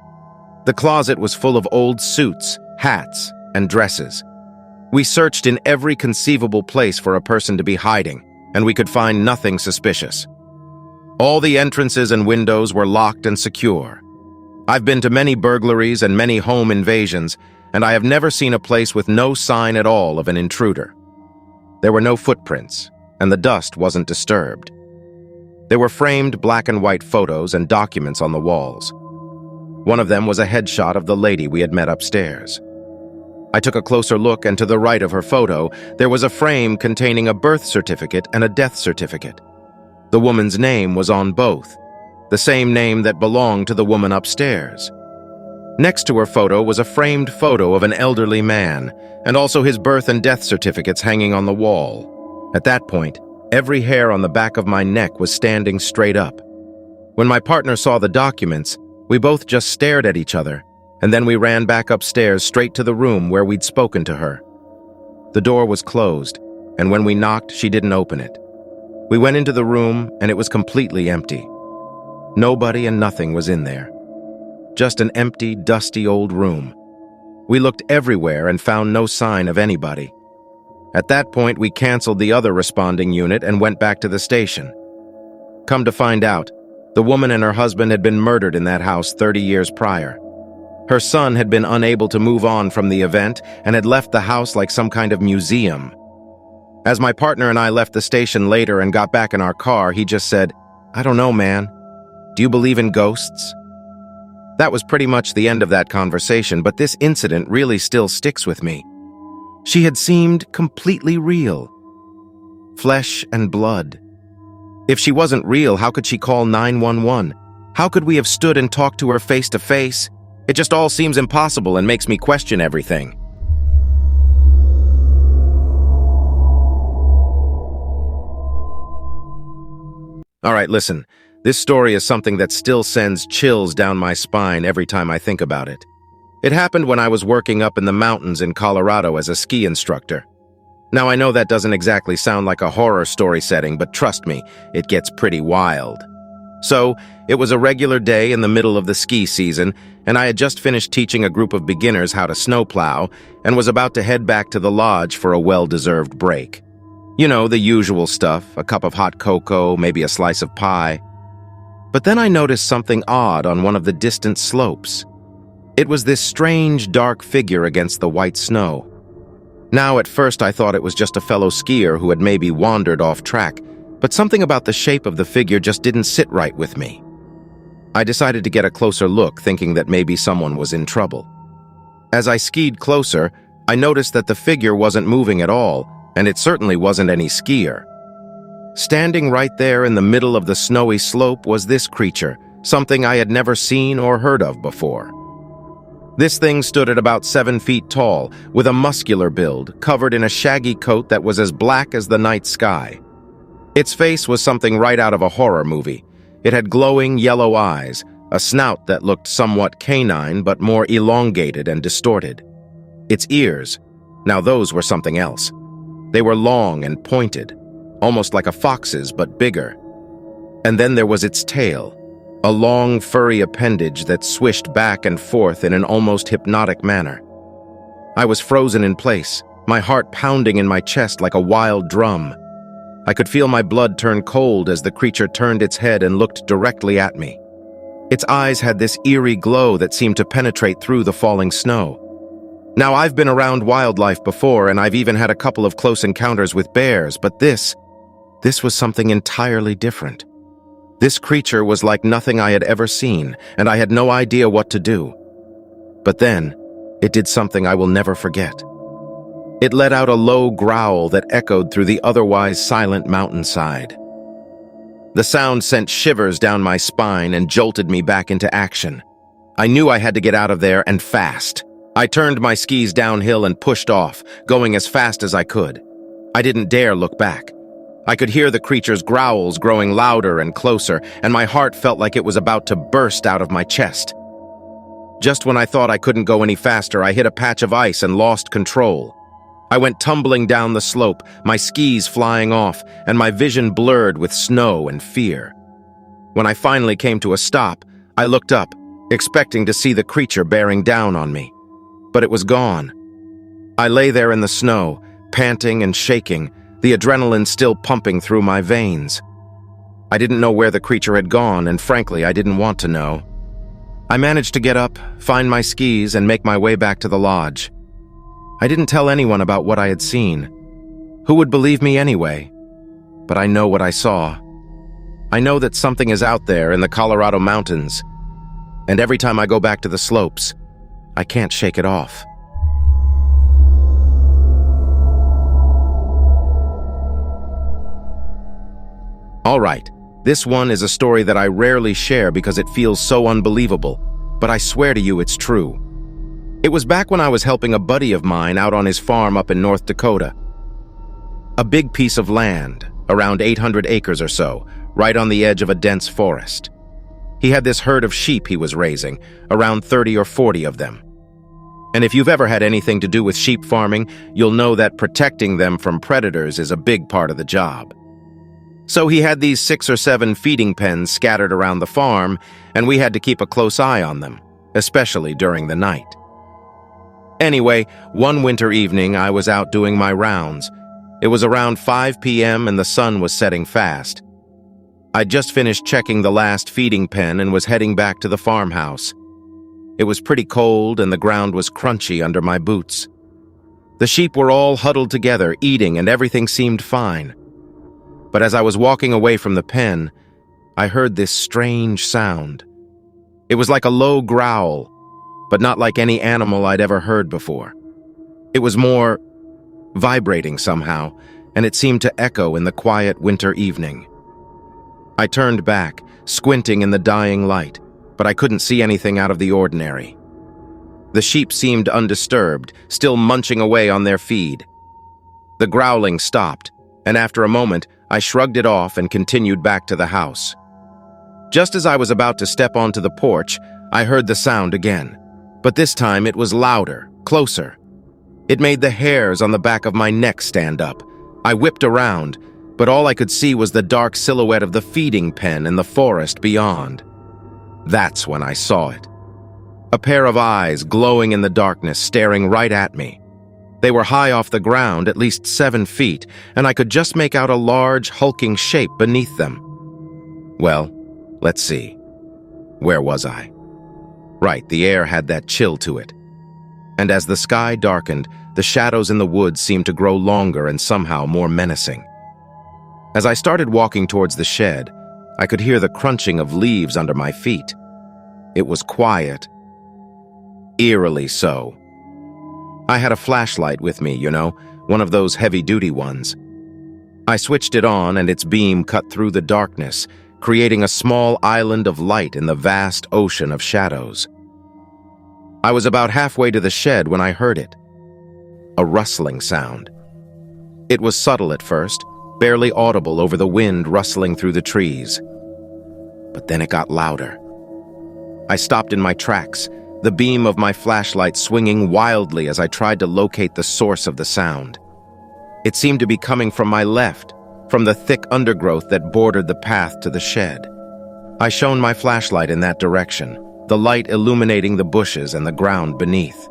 The closet was full of old suits, hats, and dresses. We searched in every conceivable place for a person to be hiding, and we could find nothing suspicious. All the entrances and windows were locked and secure. I've been to many burglaries and many home invasions, and I have never seen a place with no sign at all of an intruder. There were no footprints, and the dust wasn't disturbed. There were framed black and white photos and documents on the walls. One of them was a headshot of the lady we had met upstairs. I took a closer look, and to the right of her photo, there was a frame containing a birth certificate and a death certificate. The woman's name was on both, the same name that belonged to the woman upstairs. Next to her photo was a framed photo of an elderly man, and also his birth and death certificates hanging on the wall. At that point, every hair on the back of my neck was standing straight up. When my partner saw the documents, we both just stared at each other, and then we ran back upstairs straight to the room where we'd spoken to her. The door was closed, and when we knocked, she didn't open it. We went into the room, and it was completely empty. Nobody and nothing was in there. Just an empty, dusty old room. We looked everywhere and found no sign of anybody. At that point, we canceled the other responding unit and went back to the station. Come to find out, the woman and her husband had been murdered in that house 30 years prior. Her son had been unable to move on from the event and had left the house like some kind of museum. As my partner and I left the station later and got back in our car, he just said, "I don't know, man. Do you believe in ghosts?" That was pretty much the end of that conversation, but this incident really still sticks with me. She had seemed completely real. Flesh and blood. If she wasn't real, how could she call 911? How could we have stood and talked to her face to face? It just all seems impossible and makes me question everything. All right, listen. This story is something that still sends chills down my spine every time I think about it. It happened when I was working up in the mountains in Colorado as a ski instructor. Now, I know that doesn't exactly sound like a horror story setting, but trust me, it gets pretty wild. So, it was a regular day in the middle of the ski season, and I had just finished teaching a group of beginners how to snowplow and was about to head back to the lodge for a well-deserved break. You know, the usual stuff, a cup of hot cocoa, maybe a slice of pie. But then I noticed something odd on one of the distant slopes. It was this strange, dark figure against the white snow. Now, at first I thought it was just a fellow skier who had maybe wandered off track, but something about the shape of the figure just didn't sit right with me. I decided to get a closer look, thinking that maybe someone was in trouble. As I skied closer, I noticed that the figure wasn't moving at all, and it certainly wasn't any skier. Standing right there in the middle of the snowy slope was this creature, something I had never seen or heard of before. This thing stood at about 7 feet tall, with a muscular build, covered in a shaggy coat that was as black as the night sky. Its face was something right out of a horror movie. It had glowing yellow eyes, a snout that looked somewhat canine but more elongated and distorted. Its ears, now those were something else. They were long and pointed, almost like a fox's but bigger. And then there was its tail, a long furry appendage that swished back and forth in an almost hypnotic manner. I was frozen in place, my heart pounding in my chest like a wild drum. I could feel my blood turn cold as the creature turned its head and looked directly at me. Its eyes had this eerie glow that seemed to penetrate through the falling snow. Now, I've been around wildlife before, and I've even had a couple of close encounters with bears, but this was something entirely different. This creature was like nothing I had ever seen, and I had no idea what to do. But then, it did something I will never forget. It let out a low growl that echoed through the otherwise silent mountainside. The sound sent shivers down my spine and jolted me back into action. I knew I had to get out of there, and fast. I turned my skis downhill and pushed off, going as fast as I could. I didn't dare look back. I could hear the creature's growls growing louder and closer, and my heart felt like it was about to burst out of my chest. Just when I thought I couldn't go any faster, I hit a patch of ice and lost control. I went tumbling down the slope, my skis flying off, and my vision blurred with snow and fear. When I finally came to a stop, I looked up, expecting to see the creature bearing down on me. But it was gone. I lay there in the snow, panting and shaking, the adrenaline still pumping through my veins. I didn't know where the creature had gone, and frankly, I didn't want to know. I managed to get up, find my skis, and make my way back to the lodge. I didn't tell anyone about what I had seen. Who would believe me anyway? But I know what I saw. I know that something is out there in the Colorado mountains, and every time I go back to the slopes, I can't shake it off. All right, this one is a story that I rarely share because it feels so unbelievable, but I swear to you it's true. It was back when I was helping a buddy of mine out on his farm up in North Dakota. A big piece of land, around 800 acres or so, right on the edge of a dense forest. He had this herd of sheep he was raising, around 30 or 40 of them. And if you've ever had anything to do with sheep farming, you'll know that protecting them from predators is a big part of the job. So he had these 6 or 7 feeding pens scattered around the farm, and we had to keep a close eye on them, especially during the night. Anyway, one winter evening I was out doing my rounds. It was around 5 p.m. and the sun was setting fast. I'd just finished checking the last feeding pen and was heading back to the farmhouse. It was pretty cold and the ground was crunchy under my boots. The sheep were all huddled together, eating, and everything seemed fine. But as I was walking away from the pen, I heard this strange sound. It was like a low growl, but not like any animal I'd ever heard before. It was more vibrating somehow, and it seemed to echo in the quiet winter evening. I turned back, squinting in the dying light, but I couldn't see anything out of the ordinary. The sheep seemed undisturbed, still munching away on their feed. The growling stopped, and after a moment, I shrugged it off and continued back to the house. Just as I was about to step onto the porch, I heard the sound again. But this time it was louder, closer. It made the hairs on the back of my neck stand up. I whipped around, but all I could see was the dark silhouette of the feeding pen in the forest beyond. That's when I saw it. A pair of eyes glowing in the darkness, staring right at me. They were high off the ground, at least 7 feet, and I could just make out a large, hulking shape beneath them. Well, let's see. Where was I? Right, the air had that chill to it. And as the sky darkened, the shadows in the woods seemed to grow longer and somehow more menacing. As I started walking towards the shed, I could hear the crunching of leaves under my feet. It was quiet. Eerily so. I had a flashlight with me, one of those heavy-duty ones. I switched it on and its beam cut through the darkness, creating a small island of light in the vast ocean of shadows. I was about halfway to the shed when I heard it. A rustling sound. It was subtle at first, barely audible over the wind rustling through the trees. But then it got louder. I stopped in my tracks, the beam of my flashlight swinging wildly as I tried to locate the source of the sound. It seemed to be coming from my left, from the thick undergrowth that bordered the path to the shed. I shone my flashlight in that direction, the light illuminating the bushes and the ground beneath.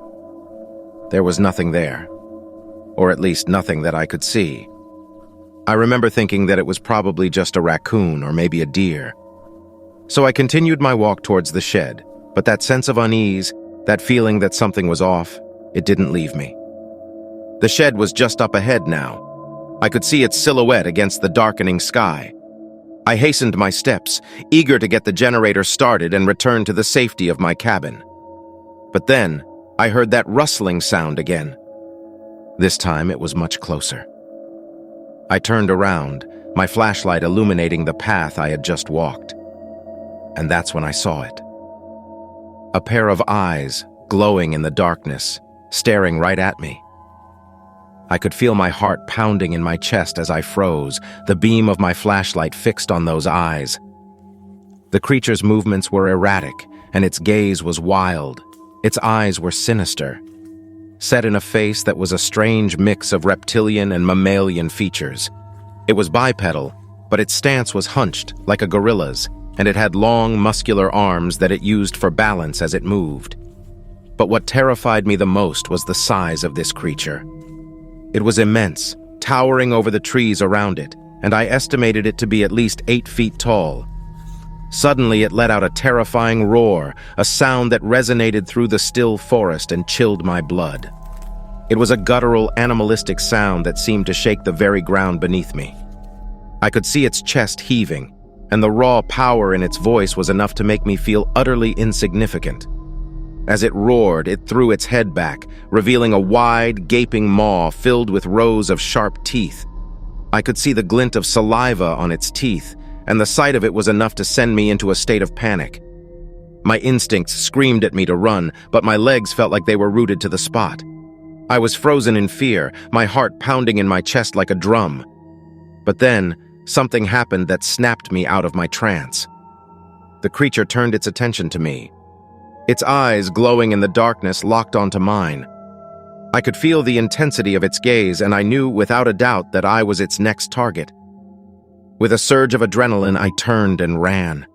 There was nothing there, or at least nothing that I could see. I remember thinking that it was probably just a raccoon or maybe a deer. So I continued my walk towards the shed, but that sense of unease, that feeling that something was off, it didn't leave me. The shed was just up ahead now. I could see its silhouette against the darkening sky. I hastened my steps, eager to get the generator started and return to the safety of my cabin. But then, I heard that rustling sound again. This time it was much closer. I turned around, my flashlight illuminating the path I had just walked. And that's when I saw it. A pair of eyes, glowing in the darkness, staring right at me. I could feel my heart pounding in my chest as I froze, the beam of my flashlight fixed on those eyes. The creature's movements were erratic, and its gaze was wild. Its eyes were sinister, set in a face that was a strange mix of reptilian and mammalian features. It was bipedal, but its stance was hunched, like a gorilla's, and it had long, muscular arms that it used for balance as it moved. But what terrified me the most was the size of this creature. It was immense, towering over the trees around it, and I estimated it to be at least 8 feet tall. Suddenly it let out a terrifying roar, a sound that resonated through the still forest and chilled my blood. It was a guttural, animalistic sound that seemed to shake the very ground beneath me. I could see its chest heaving, and the raw power in its voice was enough to make me feel utterly insignificant. As it roared, it threw its head back, revealing a wide, gaping maw filled with rows of sharp teeth. I could see the glint of saliva on its teeth, and the sight of it was enough to send me into a state of panic. My instincts screamed at me to run, but my legs felt like they were rooted to the spot. I was frozen in fear, my heart pounding in my chest like a drum. But then, something happened that snapped me out of my trance. The creature turned its attention to me. Its eyes, glowing in the darkness, locked onto mine. I could feel the intensity of its gaze, and I knew without a doubt that I was its next target. With a surge of adrenaline, I turned and ran.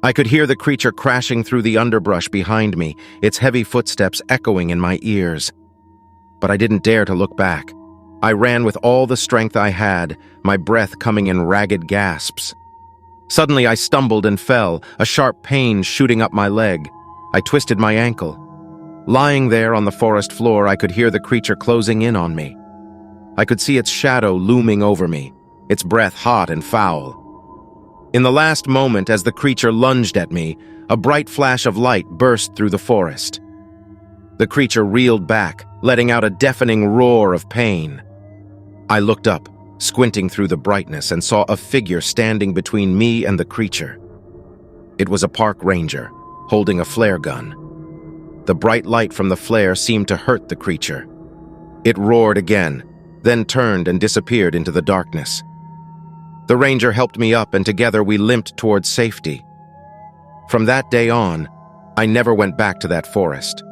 I could hear the creature crashing through the underbrush behind me, its heavy footsteps echoing in my ears. But I didn't dare to look back. I ran with all the strength I had, my breath coming in ragged gasps. Suddenly I stumbled and fell, a sharp pain shooting up my leg. I twisted my ankle. Lying there on the forest floor, I could hear the creature closing in on me. I could see its shadow looming over me, its breath hot and foul. In the last moment, as the creature lunged at me, a bright flash of light burst through the forest. The creature reeled back, letting out a deafening roar of pain. I looked up, squinting through the brightness, and saw a figure standing between me and the creature. It was a park ranger, holding a flare gun. The bright light from the flare seemed to hurt the creature. It roared again, then turned and disappeared into the darkness. The ranger helped me up, and together we limped towards safety. From that day on, I never went back to that forest.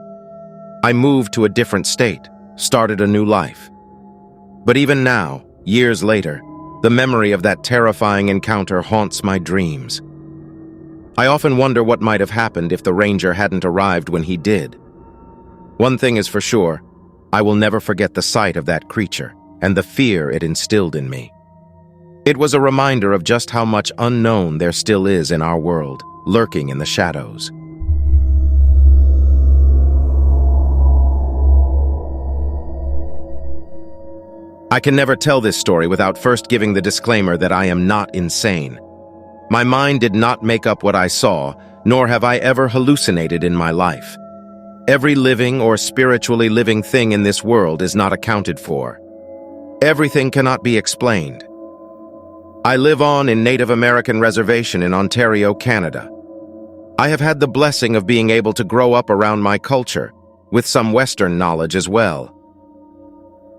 I moved to a different state, started a new life. But even now, years later, the memory of that terrifying encounter haunts my dreams. I often wonder what might have happened if the ranger hadn't arrived when he did. One thing is for sure, I will never forget the sight of that creature and the fear it instilled in me. It was a reminder of just how much unknown there still is in our world, lurking in the shadows. I can never tell this story without first giving the disclaimer that I am not insane. My mind did not make up what I saw, nor have I ever hallucinated in my life. Every living or spiritually living thing in this world is not accounted for. Everything cannot be explained. I live on in Native American reservation in Ontario, Canada. I have had the blessing of being able to grow up around my culture, with some Western knowledge as well.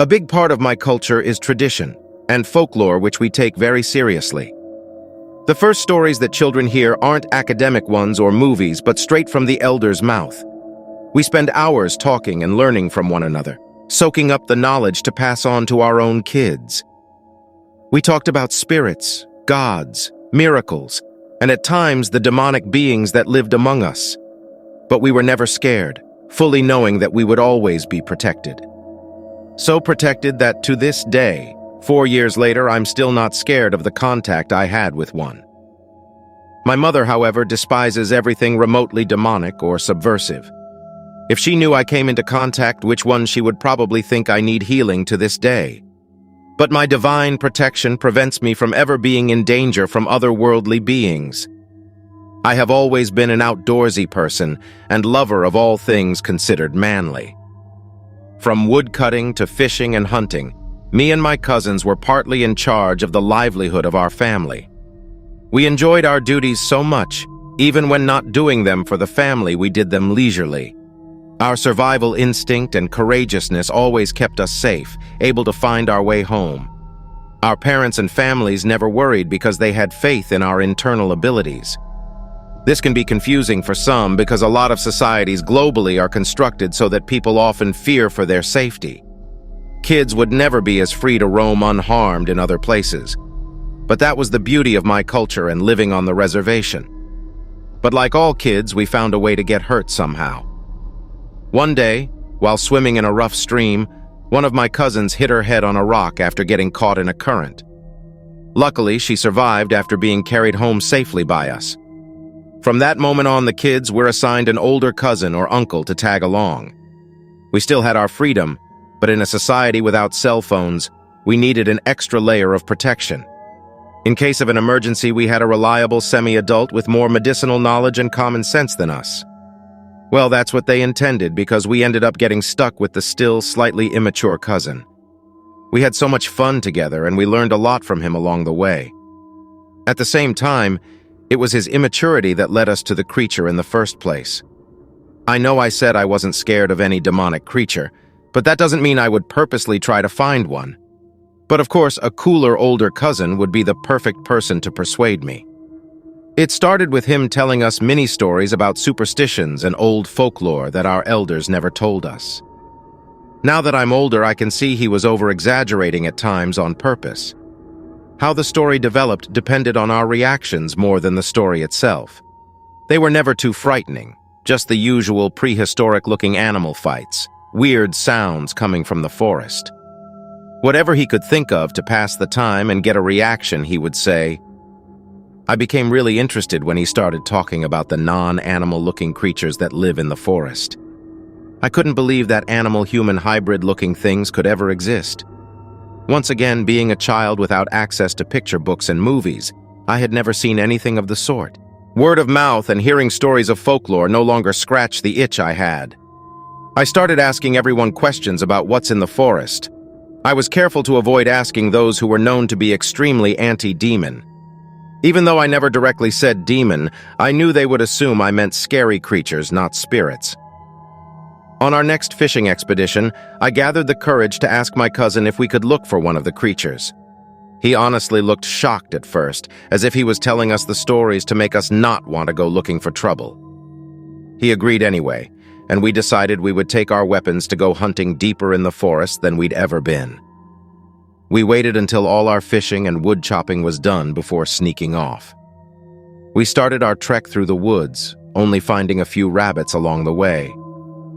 A big part of my culture is tradition and folklore, which we take very seriously. The first stories that children hear aren't academic ones or movies, but straight from the elder's mouth. We spend hours talking and learning from one another, soaking up the knowledge to pass on to our own kids. We talked about spirits, gods, miracles, and at times the demonic beings that lived among us. But we were never scared, fully knowing that we would always be protected. So protected that to this day, 4 years later, I'm still not scared of the contact I had with one. My mother, however, despises everything remotely demonic or subversive. If she knew I came into contact with one, she would probably think I need healing to this day. But my divine protection prevents me from ever being in danger from otherworldly beings. I have always been an outdoorsy person and lover of all things considered manly. From woodcutting to fishing and hunting, me and my cousins were partly in charge of the livelihood of our family. We enjoyed our duties so much, even when not doing them for the family, we did them leisurely. Our survival instinct and courageousness always kept us safe, able to find our way home. Our parents and families never worried because they had faith in our internal abilities. This can be confusing for some because a lot of societies globally are constructed so that people often fear for their safety. Kids would never be as free to roam unharmed in other places. But that was the beauty of my culture and living on the reservation. But like all kids, we found a way to get hurt somehow. One day, while swimming in a rough stream, one of my cousins hit her head on a rock after getting caught in a current. Luckily, she survived after being carried home safely by us. From that moment on, the kids were assigned an older cousin or uncle to tag along. We still had our freedom, but in a society without cell phones, we needed an extra layer of protection. In case of an emergency, we had a reliable semi-adult with more medicinal knowledge and common sense than us. Well, that's what they intended, because we ended up getting stuck with the still slightly immature cousin. We had so much fun together, and we learned a lot from him along the way. At the same time, it was his immaturity that led us to the creature in the first place. I know I said I wasn't scared of any demonic creature, but that doesn't mean I would purposely try to find one. But of course, a cooler older cousin would be the perfect person to persuade me. It started with him telling us mini-stories about superstitions and old folklore that our elders never told us. Now that I'm older, I can see he was over-exaggerating at times on purpose. How the story developed depended on our reactions more than the story itself. They were never too frightening, just the usual prehistoric-looking animal fights, weird sounds coming from the forest. Whatever he could think of to pass the time and get a reaction, he would say. I became really interested when he started talking about the non-animal-looking creatures that live in the forest. I couldn't believe that animal-human hybrid-looking things could ever exist. Once again, being a child without access to picture books and movies, I had never seen anything of the sort. Word of mouth and hearing stories of folklore no longer scratched the itch I had. I started asking everyone questions about what's in the forest. I was careful to avoid asking those who were known to be extremely anti-demon. Even though I never directly said demon, I knew they would assume I meant scary creatures, not spirits. On our next fishing expedition, I gathered the courage to ask my cousin if we could look for one of the creatures. He honestly looked shocked at first, as if he was telling us the stories to make us not want to go looking for trouble. He agreed anyway, and we decided we would take our weapons to go hunting deeper in the forest than we'd ever been. We waited until all our fishing and wood chopping was done before sneaking off. We started our trek through the woods, only finding a few rabbits along the way.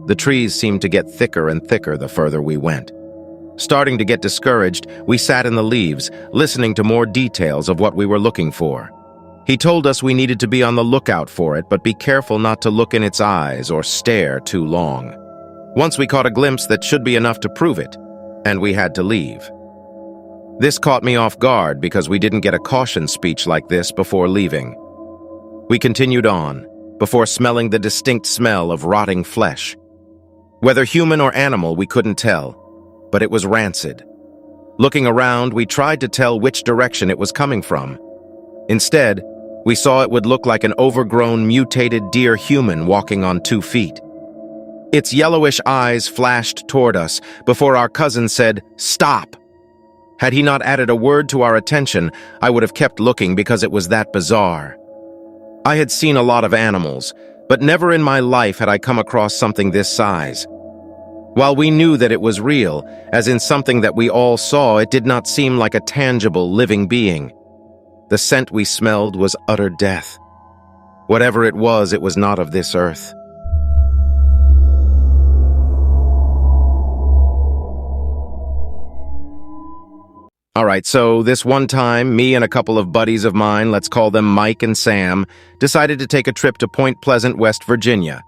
The trees seemed to get thicker and thicker the further we went. Starting to get discouraged, we sat in the leaves, listening to more details of what we were looking for. He told us we needed to be on the lookout for it, but be careful not to look in its eyes or stare too long. Once we caught a glimpse that should be enough to prove it, and we had to leave. This caught me off guard because we didn't get a caution speech like this before leaving. We continued on, before smelling the distinct smell of rotting flesh. Whether human or animal, we couldn't tell, but it was rancid. Looking around, we tried to tell which direction it was coming from. Instead, we saw it would look like an overgrown, mutated deer human walking on 2 feet. Its yellowish eyes flashed toward us before our cousin said, "Stop!" Had he not added a word to our attention, I would have kept looking because it was that bizarre. I had seen a lot of animals, but never in my life had I come across something this size. While we knew that it was real, as in something that we all saw, it did not seem like a tangible, living being. The scent we smelled was utter death. Whatever it was not of this earth. Alright, so this one time, me and a couple of buddies of mine, let's call them Mike and Sam, decided to take a trip to Point Pleasant, West Virginia.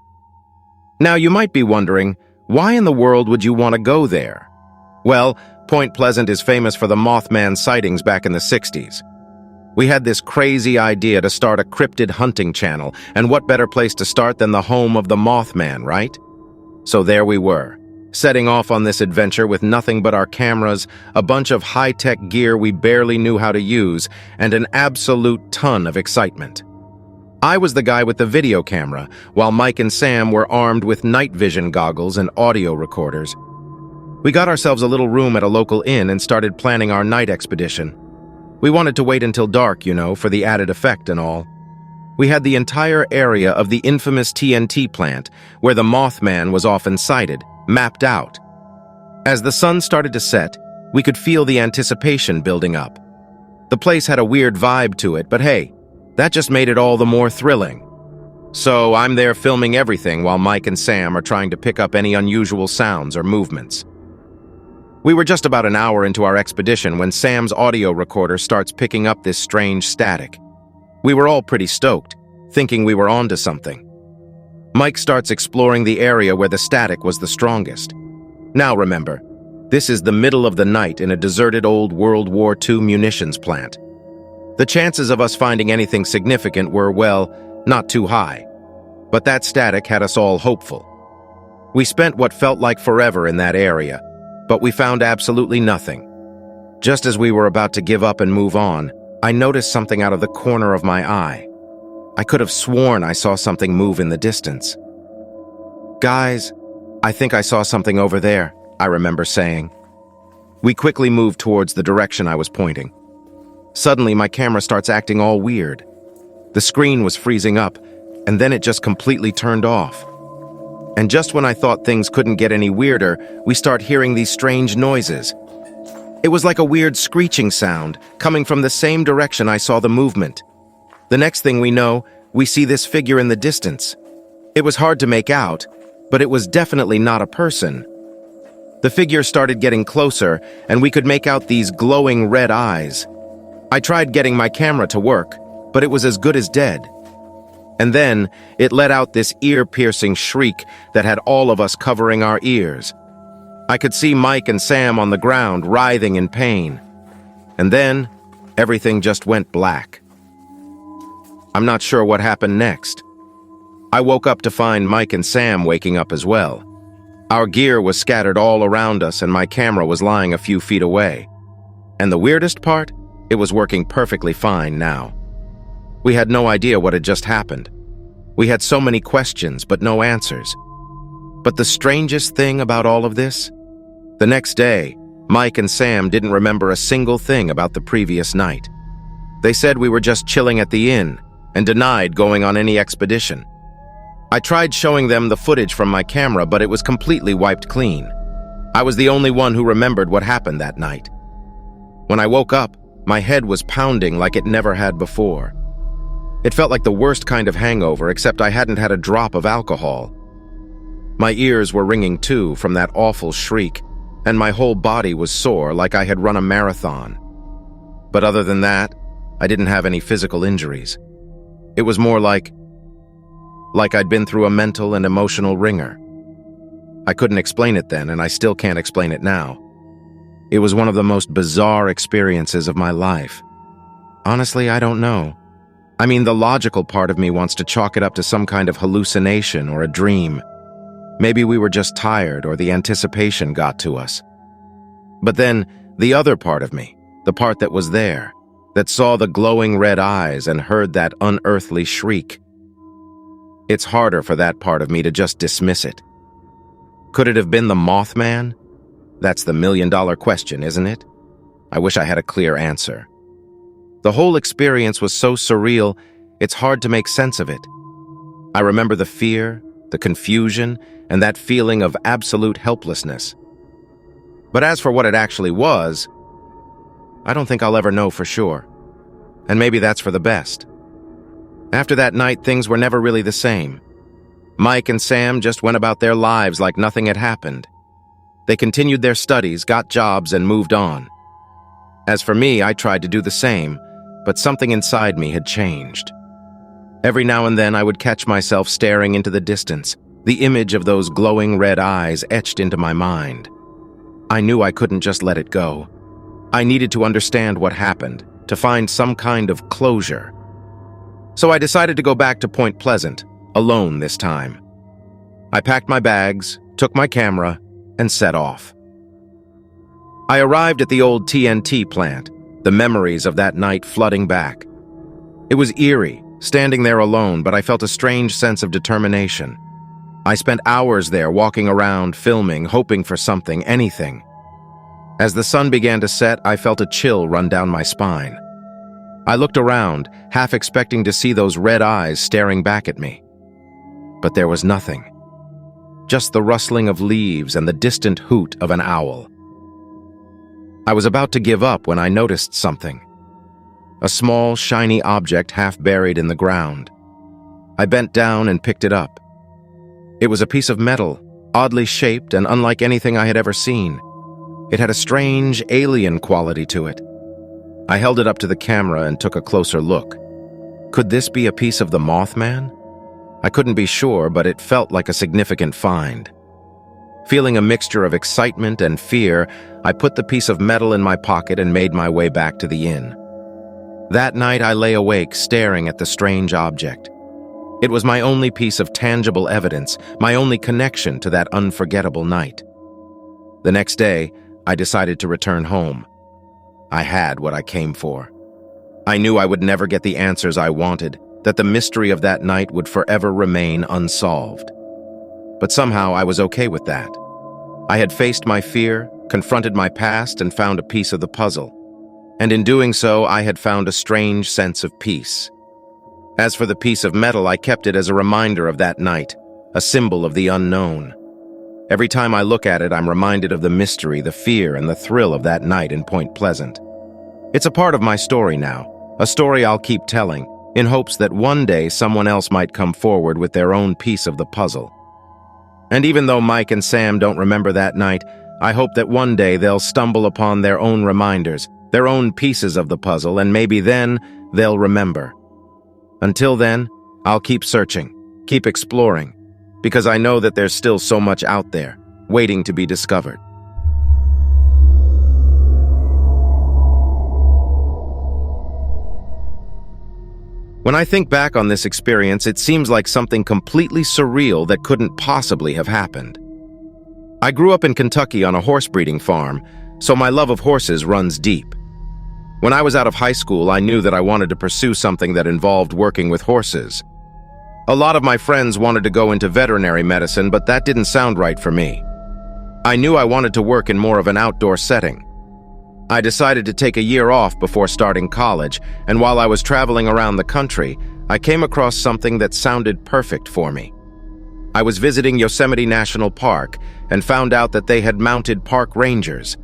Now, you might be wondering, why in the world would you want to go there? Well, Point Pleasant is famous for the Mothman sightings back in the 60s. We had this crazy idea to start a cryptid hunting channel, and what better place to start than the home of the Mothman, right? So there we were, setting off on this adventure with nothing but our cameras, a bunch of high-tech gear we barely knew how to use, and an absolute ton of excitement. I was the guy with the video camera, while Mike and Sam were armed with night vision goggles and audio recorders. We got ourselves a little room at a local inn and started planning our night expedition. We wanted to wait until dark, for the added effect and all. We had the entire area of the infamous TNT plant, where the Mothman was often sighted, mapped out. As the sun started to set, we could feel the anticipation building up. The place had a weird vibe to it, but hey, that just made it all the more thrilling. So I'm there filming everything while Mike and Sam are trying to pick up any unusual sounds or movements. We were just about an hour into our expedition when Sam's audio recorder starts picking up this strange static. We were all pretty stoked, thinking we were onto something. Mike starts exploring the area where the static was the strongest. Now remember, this is the middle of the night in a deserted old World War II munitions plant. The chances of us finding anything significant were, well, not too high. But that static had us all hopeful. We spent what felt like forever in that area, but we found absolutely nothing. Just as we were about to give up and move on, I noticed something out of the corner of my eye. I could have sworn I saw something move in the distance. "Guys, I think I saw something over there," I remember saying. We quickly moved towards the direction I was pointing. Suddenly, my camera starts acting all weird. The screen was freezing up, and then it just completely turned off. And just when I thought things couldn't get any weirder, we start hearing these strange noises. It was like a weird screeching sound, coming from the same direction I saw the movement. The next thing we know, we see this figure in the distance. It was hard to make out, but it was definitely not a person. The figure started getting closer, and we could make out these glowing red eyes. I tried getting my camera to work, but it was as good as dead. And then, it let out this ear-piercing shriek that had all of us covering our ears. I could see Mike and Sam on the ground, writhing in pain. And then, everything just went black. I'm not sure what happened next. I woke up to find Mike and Sam waking up as well. Our gear was scattered all around us, and my camera was lying a few feet away. And the weirdest part? It was working perfectly fine now. We had no idea what had just happened. We had so many questions, but no answers. But the strangest thing about all of this? The next day, Mike and Sam didn't remember a single thing about the previous night. They said we were just chilling at the inn and denied going on any expedition. I tried showing them the footage from my camera, but it was completely wiped clean. I was the only one who remembered what happened that night. When I woke up, my head was pounding like it never had before. It felt like the worst kind of hangover, except I hadn't had a drop of alcohol. My ears were ringing too from that awful shriek, and my whole body was sore like I had run a marathon. But other than that, I didn't have any physical injuries. It was more like I'd been through a mental and emotional ringer. I couldn't explain it then, and I still can't explain it now. It was one of the most bizarre experiences of my life. Honestly, I don't know. I mean, the logical part of me wants to chalk it up to some kind of hallucination or a dream. Maybe we were just tired or the anticipation got to us. But then, the other part of me, the part that was there, that saw the glowing red eyes and heard that unearthly shriek. It's harder for that part of me to just dismiss it. Could it have been the Mothman? That's the million-dollar question, isn't it? I wish I had a clear answer. The whole experience was so surreal, it's hard to make sense of it. I remember the fear, the confusion, and that feeling of absolute helplessness. But as for what it actually was, I don't think I'll ever know for sure. And maybe that's for the best. After that night, things were never really the same. Mike and Sam just went about their lives like nothing had happened. They continued their studies, got jobs, and moved on. As for me, I tried to do the same, but something inside me had changed. Every now and then I would catch myself staring into the distance, the image of those glowing red eyes etched into my mind. I knew I couldn't just let it go. I needed to understand what happened, to find some kind of closure. So I decided to go back to Point Pleasant, alone this time. I packed my bags, took my camera, and set off. I arrived at the old TNT plant, the memories of that night flooding back. It was eerie, standing there alone, but I felt a strange sense of determination. I spent hours there walking around, filming, hoping for something, anything. As the sun began to set, I felt a chill run down my spine. I looked around, half expecting to see those red eyes staring back at me. But there was nothing. Just the rustling of leaves and the distant hoot of an owl. I was about to give up when I noticed something. A small, shiny object half buried in the ground. I bent down and picked it up. It was a piece of metal, oddly shaped and unlike anything I had ever seen. It had a strange, alien quality to it. I held it up to the camera and took a closer look. Could this be a piece of the Mothman? I couldn't be sure, but it felt like a significant find. Feeling a mixture of excitement and fear, I put the piece of metal in my pocket and made my way back to the inn. That night I lay awake, staring at the strange object. It was my only piece of tangible evidence, my only connection to that unforgettable night. The next day, I decided to return home. I had what I came for. I knew I would never get the answers I wanted, that the mystery of that night would forever remain unsolved. But somehow I was okay with that. I had faced my fear, confronted my past, and found a piece of the puzzle. And in doing so, I had found a strange sense of peace. As for the piece of metal, I kept it as a reminder of that night, a symbol of the unknown. Every time I look at it, I'm reminded of the mystery, the fear, and the thrill of that night in Point Pleasant. It's a part of my story now, a story I'll keep telling, in hopes that one day someone else might come forward with their own piece of the puzzle. And even though Mike and Sam don't remember that night, I hope that one day they'll stumble upon their own reminders, their own pieces of the puzzle, and maybe then they'll remember. Until then, I'll keep searching, keep exploring, because I know that there's still so much out there, waiting to be discovered. When I think back on this experience, it seems like something completely surreal that couldn't possibly have happened. I grew up in Kentucky on a horse breeding farm, so my love of horses runs deep. When I was out of high school, I knew that I wanted to pursue something that involved working with horses. A lot of my friends wanted to go into veterinary medicine, but that didn't sound right for me. I knew I wanted to work in more of an outdoor setting. I decided to take a year off before starting college, and while I was traveling around the country, I came across something that sounded perfect for me. I was visiting Yosemite National Park and found out that they had mounted park rangers.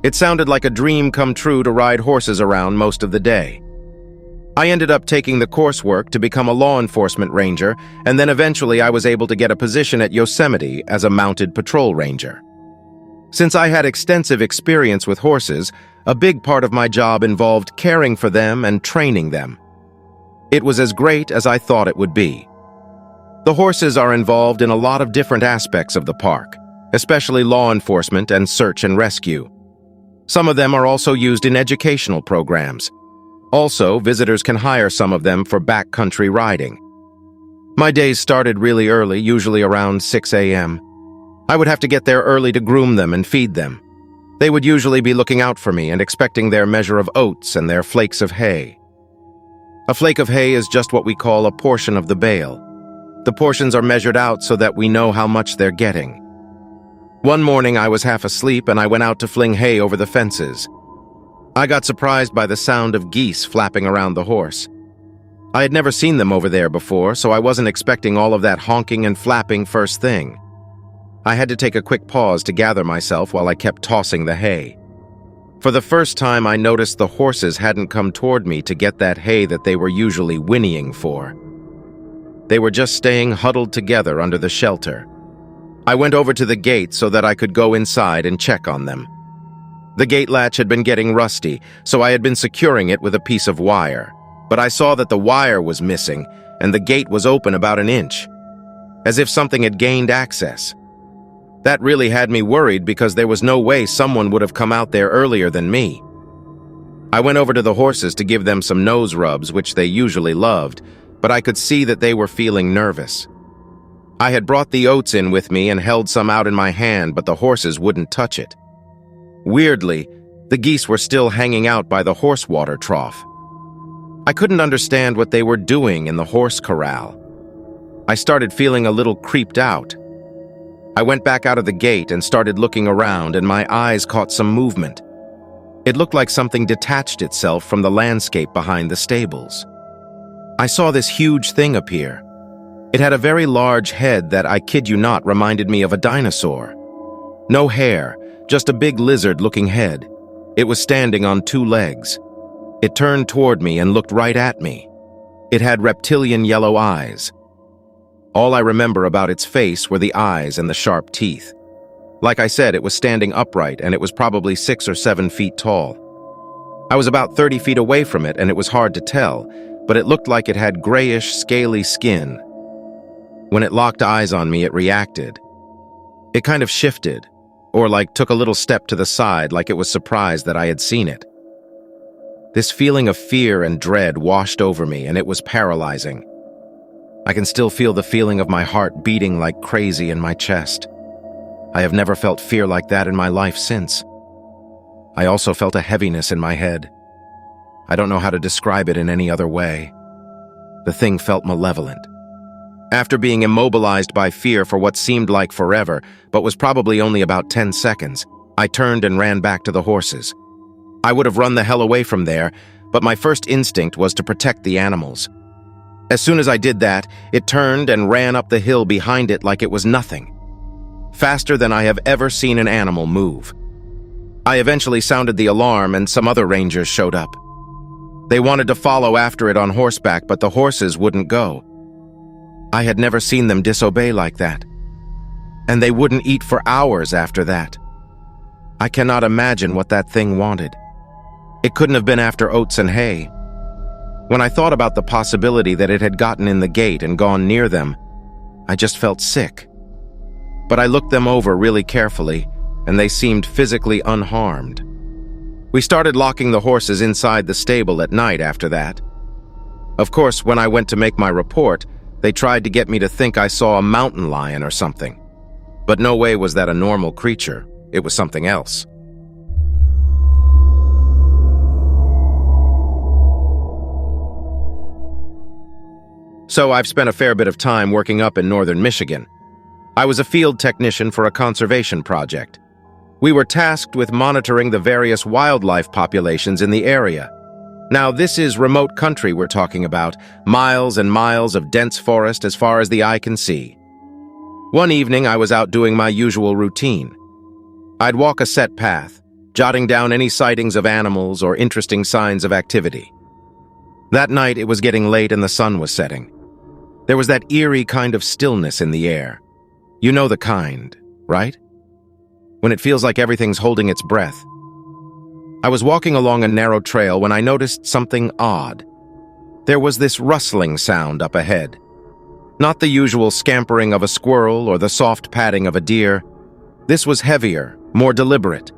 It sounded like a dream come true to ride horses around most of the day. I ended up taking the coursework to become a law enforcement ranger, and then eventually I was able to get a position at Yosemite as a mounted patrol ranger. Since I had extensive experience with horses, a big part of my job involved caring for them and training them. It was as great as I thought it would be. The horses are involved in a lot of different aspects of the park, especially law enforcement and search and rescue. Some of them are also used in educational programs. Also, visitors can hire some of them for backcountry riding. My days started really early, usually around 6 a.m. I would have to get there early to groom them and feed them. They would usually be looking out for me and expecting their measure of oats and their flakes of hay. A flake of hay is just what we call a portion of the bale. The portions are measured out so that we know how much they're getting. One morning I was half asleep and I went out to fling hay over the fences. I got surprised by the sound of geese flapping around the horse. I had never seen them over there before, so I wasn't expecting all of that honking and flapping first thing. I had to take a quick pause to gather myself while I kept tossing the hay. For the first time, I noticed the horses hadn't come toward me to get that hay that they were usually whinnying for. They were just staying huddled together under the shelter. I went over to the gate so that I could go inside and check on them. The gate latch had been getting rusty, so I had been securing it with a piece of wire. But I saw that the wire was missing, and the gate was open about an inch, as if something had gained access. That really had me worried because there was no way someone would have come out there earlier than me. I went over to the horses to give them some nose rubs, which they usually loved, but I could see that they were feeling nervous. I had brought the oats in with me and held some out in my hand, but the horses wouldn't touch it. Weirdly, the geese were still hanging out by the horse water trough. I couldn't understand what they were doing in the horse corral. I started feeling a little creeped out. I went back out of the gate and started looking around, and my eyes caught some movement. It looked like something detached itself from the landscape behind the stables. I saw this huge thing appear. It had a very large head that, I kid you not, reminded me of a dinosaur. No hair, just a big lizard-looking head. It was standing on two legs. It turned toward me and looked right at me. It had reptilian yellow eyes. All I remember about its face were the eyes and the sharp teeth. Like I said, it was standing upright, and it was probably 6 or 7 feet tall. I was about 30 feet away from it, and it was hard to tell, but it looked like it had grayish, scaly skin. When it locked eyes on me, it reacted. It kind of shifted, or took a little step to the side, like it was surprised that I had seen it. This feeling of fear and dread washed over me, and it was paralyzing. I can still feel the feeling of my heart beating like crazy in my chest. I have never felt fear like that in my life since. I also felt a heaviness in my head. I don't know how to describe it in any other way. The thing felt malevolent. After being immobilized by fear for what seemed like forever, but was probably only about 10 seconds, I turned and ran back to the horses. I would have run the hell away from there, but my first instinct was to protect the animals. As soon as I did that, it turned and ran up the hill behind it like it was nothing. Faster than I have ever seen an animal move. I eventually sounded the alarm, and some other rangers showed up. They wanted to follow after it on horseback, but the horses wouldn't go. I had never seen them disobey like that. And they wouldn't eat for hours after that. I cannot imagine what that thing wanted. It couldn't have been after oats and hay. When I thought about the possibility that it had gotten in the gate and gone near them, I just felt sick. But I looked them over really carefully, and they seemed physically unharmed. We started locking the horses inside the stable at night after that. Of course, when I went to make my report, they tried to get me to think I saw a mountain lion or something. But no way was that a normal creature. It was something else. So I've spent a fair bit of time working up in northern Michigan. I was a field technician for a conservation project. We were tasked with monitoring the various wildlife populations in the area. Now, this is remote country we're talking about, miles and miles of dense forest as far as the eye can see. One evening, I was out doing my usual routine. I'd walk a set path, jotting down any sightings of animals or interesting signs of activity. That night, it was getting late and the sun was setting. There was that eerie kind of stillness in the air. You know the kind, right? When it feels like everything's holding its breath. I was walking along a narrow trail when I noticed something odd. There was this rustling sound up ahead. Not the usual scampering of a squirrel or the soft padding of a deer. This was heavier, more deliberate,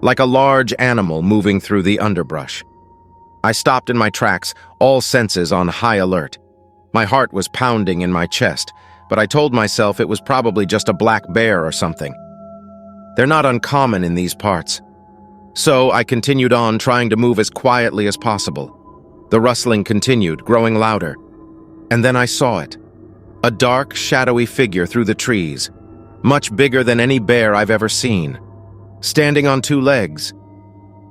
like a large animal moving through the underbrush. I stopped in my tracks, all senses on high alert. My heart was pounding in my chest, but I told myself it was probably just a black bear or something. They're not uncommon in these parts. So I continued on, trying to move as quietly as possible. The rustling continued, growing louder. And then I saw it. A dark, shadowy figure through the trees, much bigger than any bear I've ever seen, standing on two legs.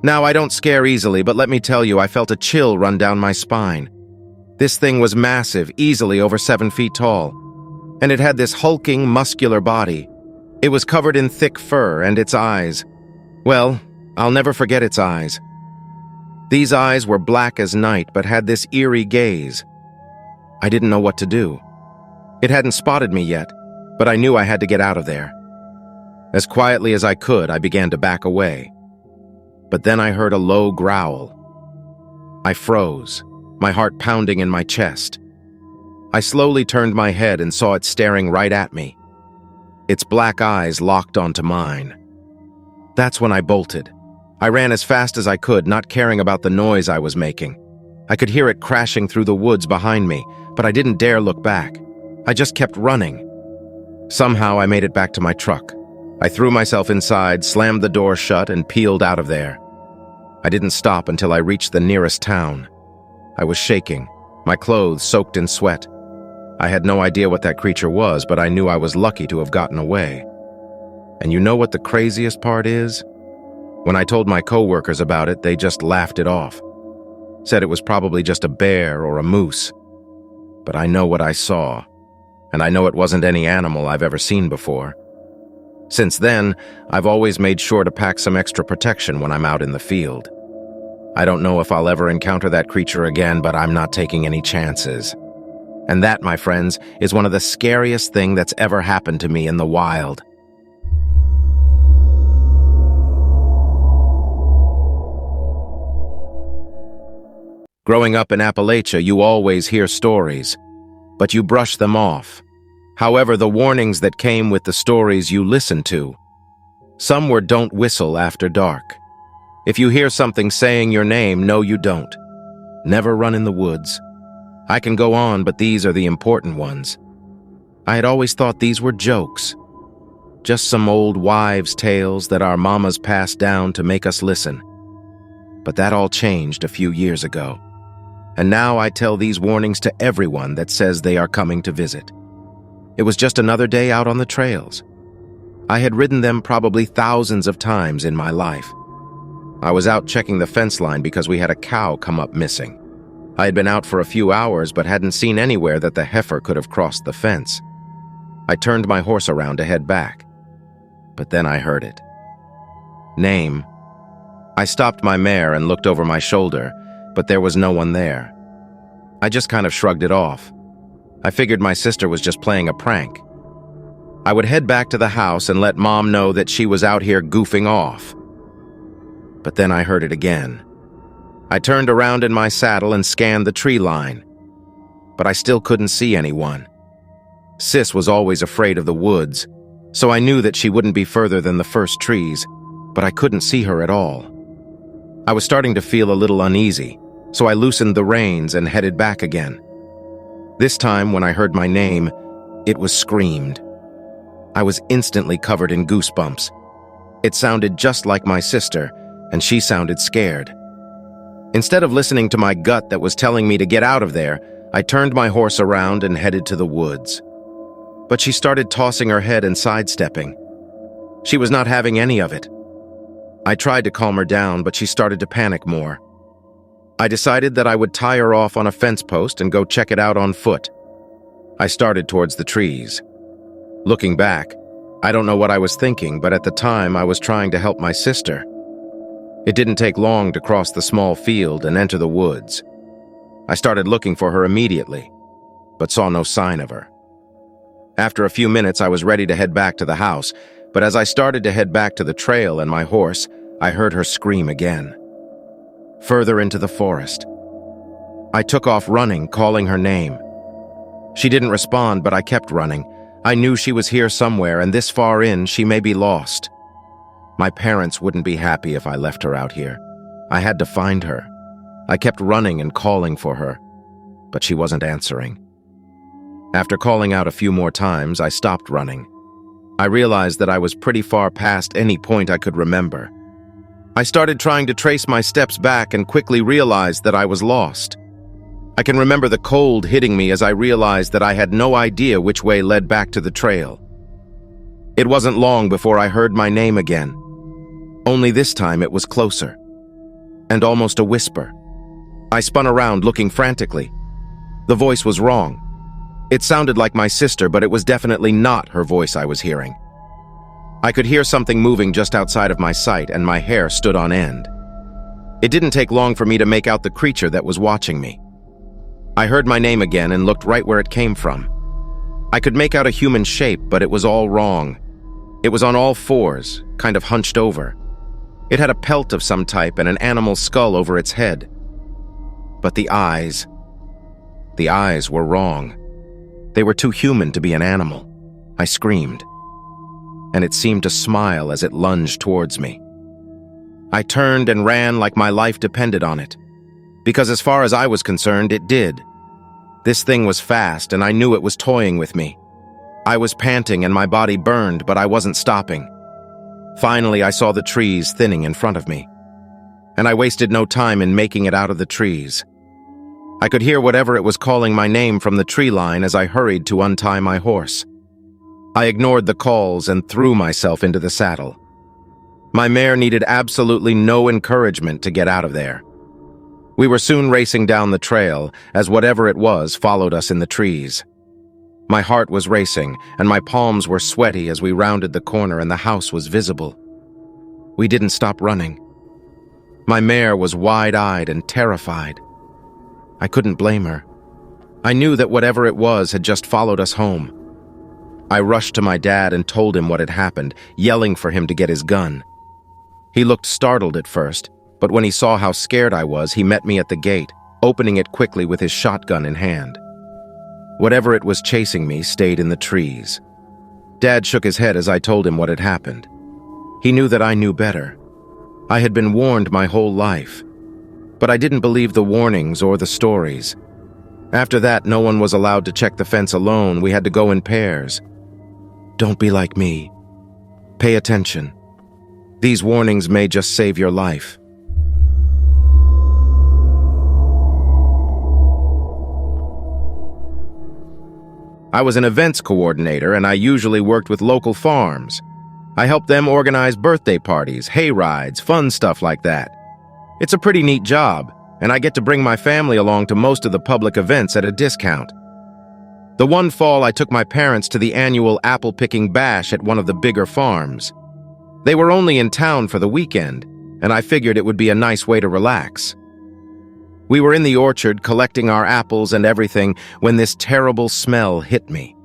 Now, I don't scare easily, but let me tell you, I felt a chill run down my spine. This thing was massive, easily over 7 feet tall, and it had this hulking, muscular body. It was covered in thick fur, and its eyes, well, I'll never forget its eyes. These eyes were black as night, but had this eerie gaze. I didn't know what to do. It hadn't spotted me yet, but I knew I had to get out of there. As quietly as I could, I began to back away. But then I heard a low growl. I froze, my heart pounding in my chest. I slowly turned my head and saw it staring right at me. Its black eyes locked onto mine. That's when I bolted. I ran as fast as I could, not caring about the noise I was making. I could hear it crashing through the woods behind me, but I didn't dare look back. I just kept running. Somehow I made it back to my truck. I threw myself inside, slammed the door shut, and peeled out of there. I didn't stop until I reached the nearest town. I was shaking, my clothes soaked in sweat. I had no idea what that creature was, but I knew I was lucky to have gotten away. And you know what the craziest part is? When I told my coworkers about it, they just laughed it off. Said it was probably just a bear or a moose. But I know what I saw, and I know it wasn't any animal I've ever seen before. Since then, I've always made sure to pack some extra protection when I'm out in the field. I don't know if I'll ever encounter that creature again, but I'm not taking any chances. And that, my friends, is one of the scariest things that's ever happened to me in the wild. Growing up in Appalachia, you always hear stories, but you brush them off. However, the warnings that came with the stories you listen to. Some were don't whistle after dark. If you hear something saying your name, no you don't. Never run in the woods. I can go on, but these are the important ones. I had always thought these were jokes. Just some old wives' tales that our mamas passed down to make us listen. But that all changed a few years ago. And now I tell these warnings to everyone that says they are coming to visit. It was just another day out on the trails. I had ridden them probably thousands of times in my life. I was out checking the fence line because we had a cow come up missing. I had been out for a few hours but hadn't seen anywhere that the heifer could have crossed the fence. I turned my horse around to head back. But then I heard it. Name. I stopped my mare and looked over my shoulder, but there was no one there. I just kind of shrugged it off. I figured my sister was just playing a prank. I would head back to the house and let Mom know that she was out here goofing off. But then I heard it again. I turned around in my saddle and scanned the tree line, but I still couldn't see anyone. Sis was always afraid of the woods, so I knew that she wouldn't be further than the first trees, but I couldn't see her at all. I was starting to feel a little uneasy, so I loosened the reins and headed back again. This time, when I heard my name, it was screamed. I was instantly covered in goosebumps. It sounded just like my sister, and she sounded scared. Instead of listening to my gut that was telling me to get out of there, I turned my horse around and headed to the woods. but she started tossing her head and sidestepping. She was not having any of it. I tried to calm her down, but she started to panic more. I decided that I would tie her off on a fence post and go check it out on foot. I started towards the trees. Looking back, I don't know what I was thinking, but at the time I was trying to help my sister. It didn't take long to cross the small field and enter the woods. I started looking for her immediately, but saw no sign of her. After a few minutes, I was ready to head back to the house, but as I started to head back to the trail and my horse, I heard her scream again. Further into the forest. I took off running, calling her name. She didn't respond, but I kept running. I knew she was here somewhere, and this far in, she may be lost. My parents wouldn't be happy if I left her out here. I had to find her. I kept running and calling for her, but she wasn't answering. After calling out a few more times, I stopped running. I realized that I was pretty far past any point I could remember. I started trying to trace my steps back and quickly realized that I was lost. I can remember the cold hitting me as I realized that I had no idea which way led back to the trail. It wasn't long before I heard my name again. Only this time it was closer, and almost a whisper. I spun around looking frantically. The voice was wrong. It sounded like my sister, but it was definitely not her voice I was hearing. I could hear something moving just outside of my sight, and my hair stood on end. It didn't take long for me to make out the creature that was watching me. I heard my name again and looked right where it came from. I could make out a human shape, but it was all wrong. It was on all fours, kind of hunched over. It had a pelt of some type and an animal skull over its head. But the eyes were wrong. They were too human to be an animal. I screamed, and it seemed to smile as it lunged towards me. I turned and ran like my life depended on it, because as far as I was concerned, it did. This thing was fast, and I knew it was toying with me. I was panting and my body burned, but I wasn't stopping. Finally, I saw the trees thinning in front of me, and I wasted no time in making it out of the trees. I could hear whatever it was calling my name from the tree line as I hurried to untie my horse. I ignored the calls and threw myself into the saddle. My mare needed absolutely no encouragement to get out of there. We were soon racing down the trail as whatever it was followed us in the trees. My heart was racing and my palms were sweaty as we rounded the corner and the house was visible. We didn't stop running. My mare was wide-eyed and terrified. I couldn't blame her. I knew that whatever it was had just followed us home. I rushed to my dad and told him what had happened, yelling for him to get his gun. He looked startled at first, but when he saw how scared I was, he met me at the gate, opening it quickly with his shotgun in hand. Whatever it was chasing me stayed in the trees. Dad shook his head as I told him what had happened. He knew that I knew better. I had been warned my whole life, but I didn't believe the warnings or the stories. After that, no one was allowed to check the fence alone. We had to go in pairs. Don't be like me. Pay attention. These warnings may just save your life. I was an events coordinator, and I usually worked with local farms. I helped them organize birthday parties, hay rides, fun stuff like that. It's a pretty neat job, and I get to bring my family along to most of the public events at a discount. The one fall, I took my parents to the annual apple-picking bash at one of the bigger farms. They were only in town for the weekend, and I figured it would be a nice way to relax. We were in the orchard collecting our apples and everything when this terrible smell hit me.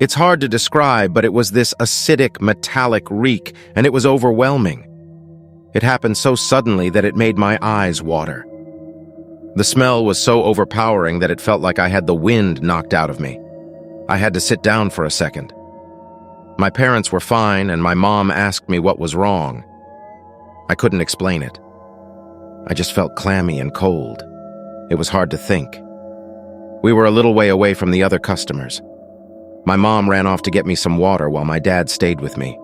It's hard to describe, but it was this acidic, metallic reek, and it was overwhelming. It happened so suddenly that it made my eyes water. The smell was so overpowering that it felt like I had the wind knocked out of me. I had to sit down for a second. My parents were fine, and my mom asked me what was wrong. I couldn't explain it. I just felt clammy and cold. It was hard to think. We were a little way away from the other customers. My mom ran off to get me some water while my dad stayed with me.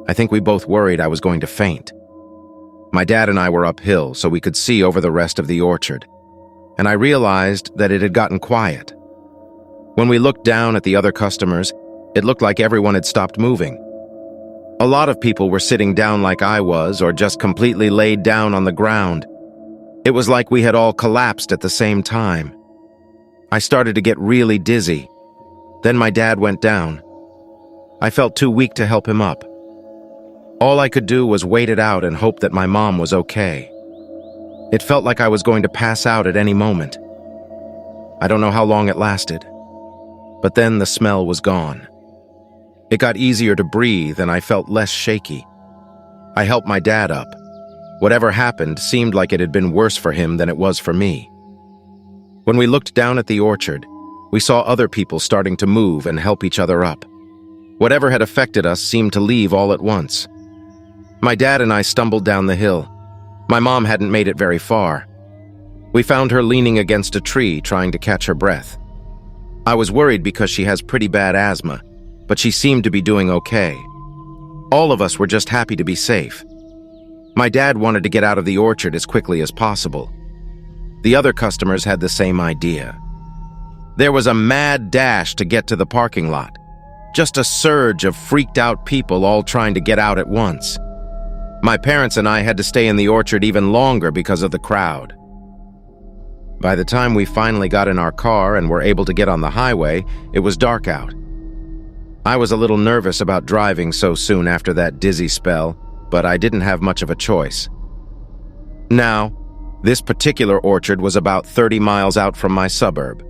I think we both worried I was going to faint. My dad and I were uphill, so we could see over the rest of the orchard, and I realized that it had gotten quiet. When we looked down at the other customers, it looked like everyone had stopped moving. A lot of people were sitting down like I was, or just completely laid down on the ground. It was like we had all collapsed at the same time. I started to get really dizzy. Then my dad went down. I felt too weak to help him up. All I could do was wait it out and hope that my mom was okay. It felt like I was going to pass out at any moment. I don't know how long it lasted, but then the smell was gone. It got easier to breathe and I felt less shaky. I helped my dad up. Whatever happened seemed like it had been worse for him than it was for me. When we looked down at the orchard, we saw other people starting to move and help each other up. Whatever had affected us seemed to leave all at once. My dad and I stumbled down the hill. My mom hadn't made it very far. We found her leaning against a tree trying to catch her breath. I was worried because she has pretty bad asthma, but she seemed to be doing okay. All of us were just happy to be safe. My dad wanted to get out of the orchard as quickly as possible. The other customers had the same idea. There was a mad dash to get to the parking lot. Just a surge of freaked-out people all trying to get out at once. My parents and I had to stay in the orchard even longer because of the crowd. By the time we finally got in our car and were able to get on the highway, it was dark out. I was a little nervous about driving so soon after that dizzy spell, but I didn't have much of a choice. Now, this particular orchard was about 30 miles out from my suburb.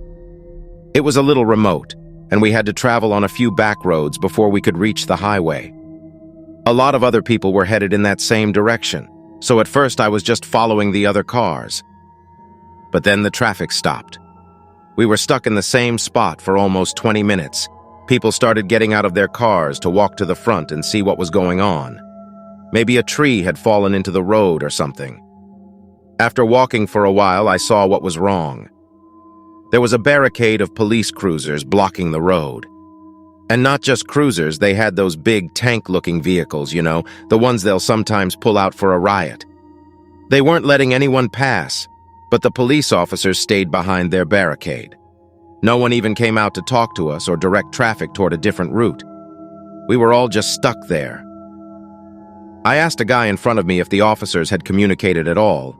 It was a little remote, and we had to travel on a few back roads before we could reach the highway. A lot of other people were headed in that same direction, so at first I was just following the other cars. But then the traffic stopped. We were stuck in the same spot for almost 20 minutes. People started getting out of their cars to walk to the front and see what was going on. Maybe a tree had fallen into the road or something. After walking for a while, I saw what was wrong. There was a barricade of police cruisers blocking the road. And not just cruisers, they had those big tank-looking vehicles, you know, the ones they'll sometimes pull out for a riot. They weren't letting anyone pass, but the police officers stayed behind their barricade. No one even came out to talk to us or direct traffic toward a different route. We were all just stuck there. I asked a guy in front of me if the officers had communicated at all.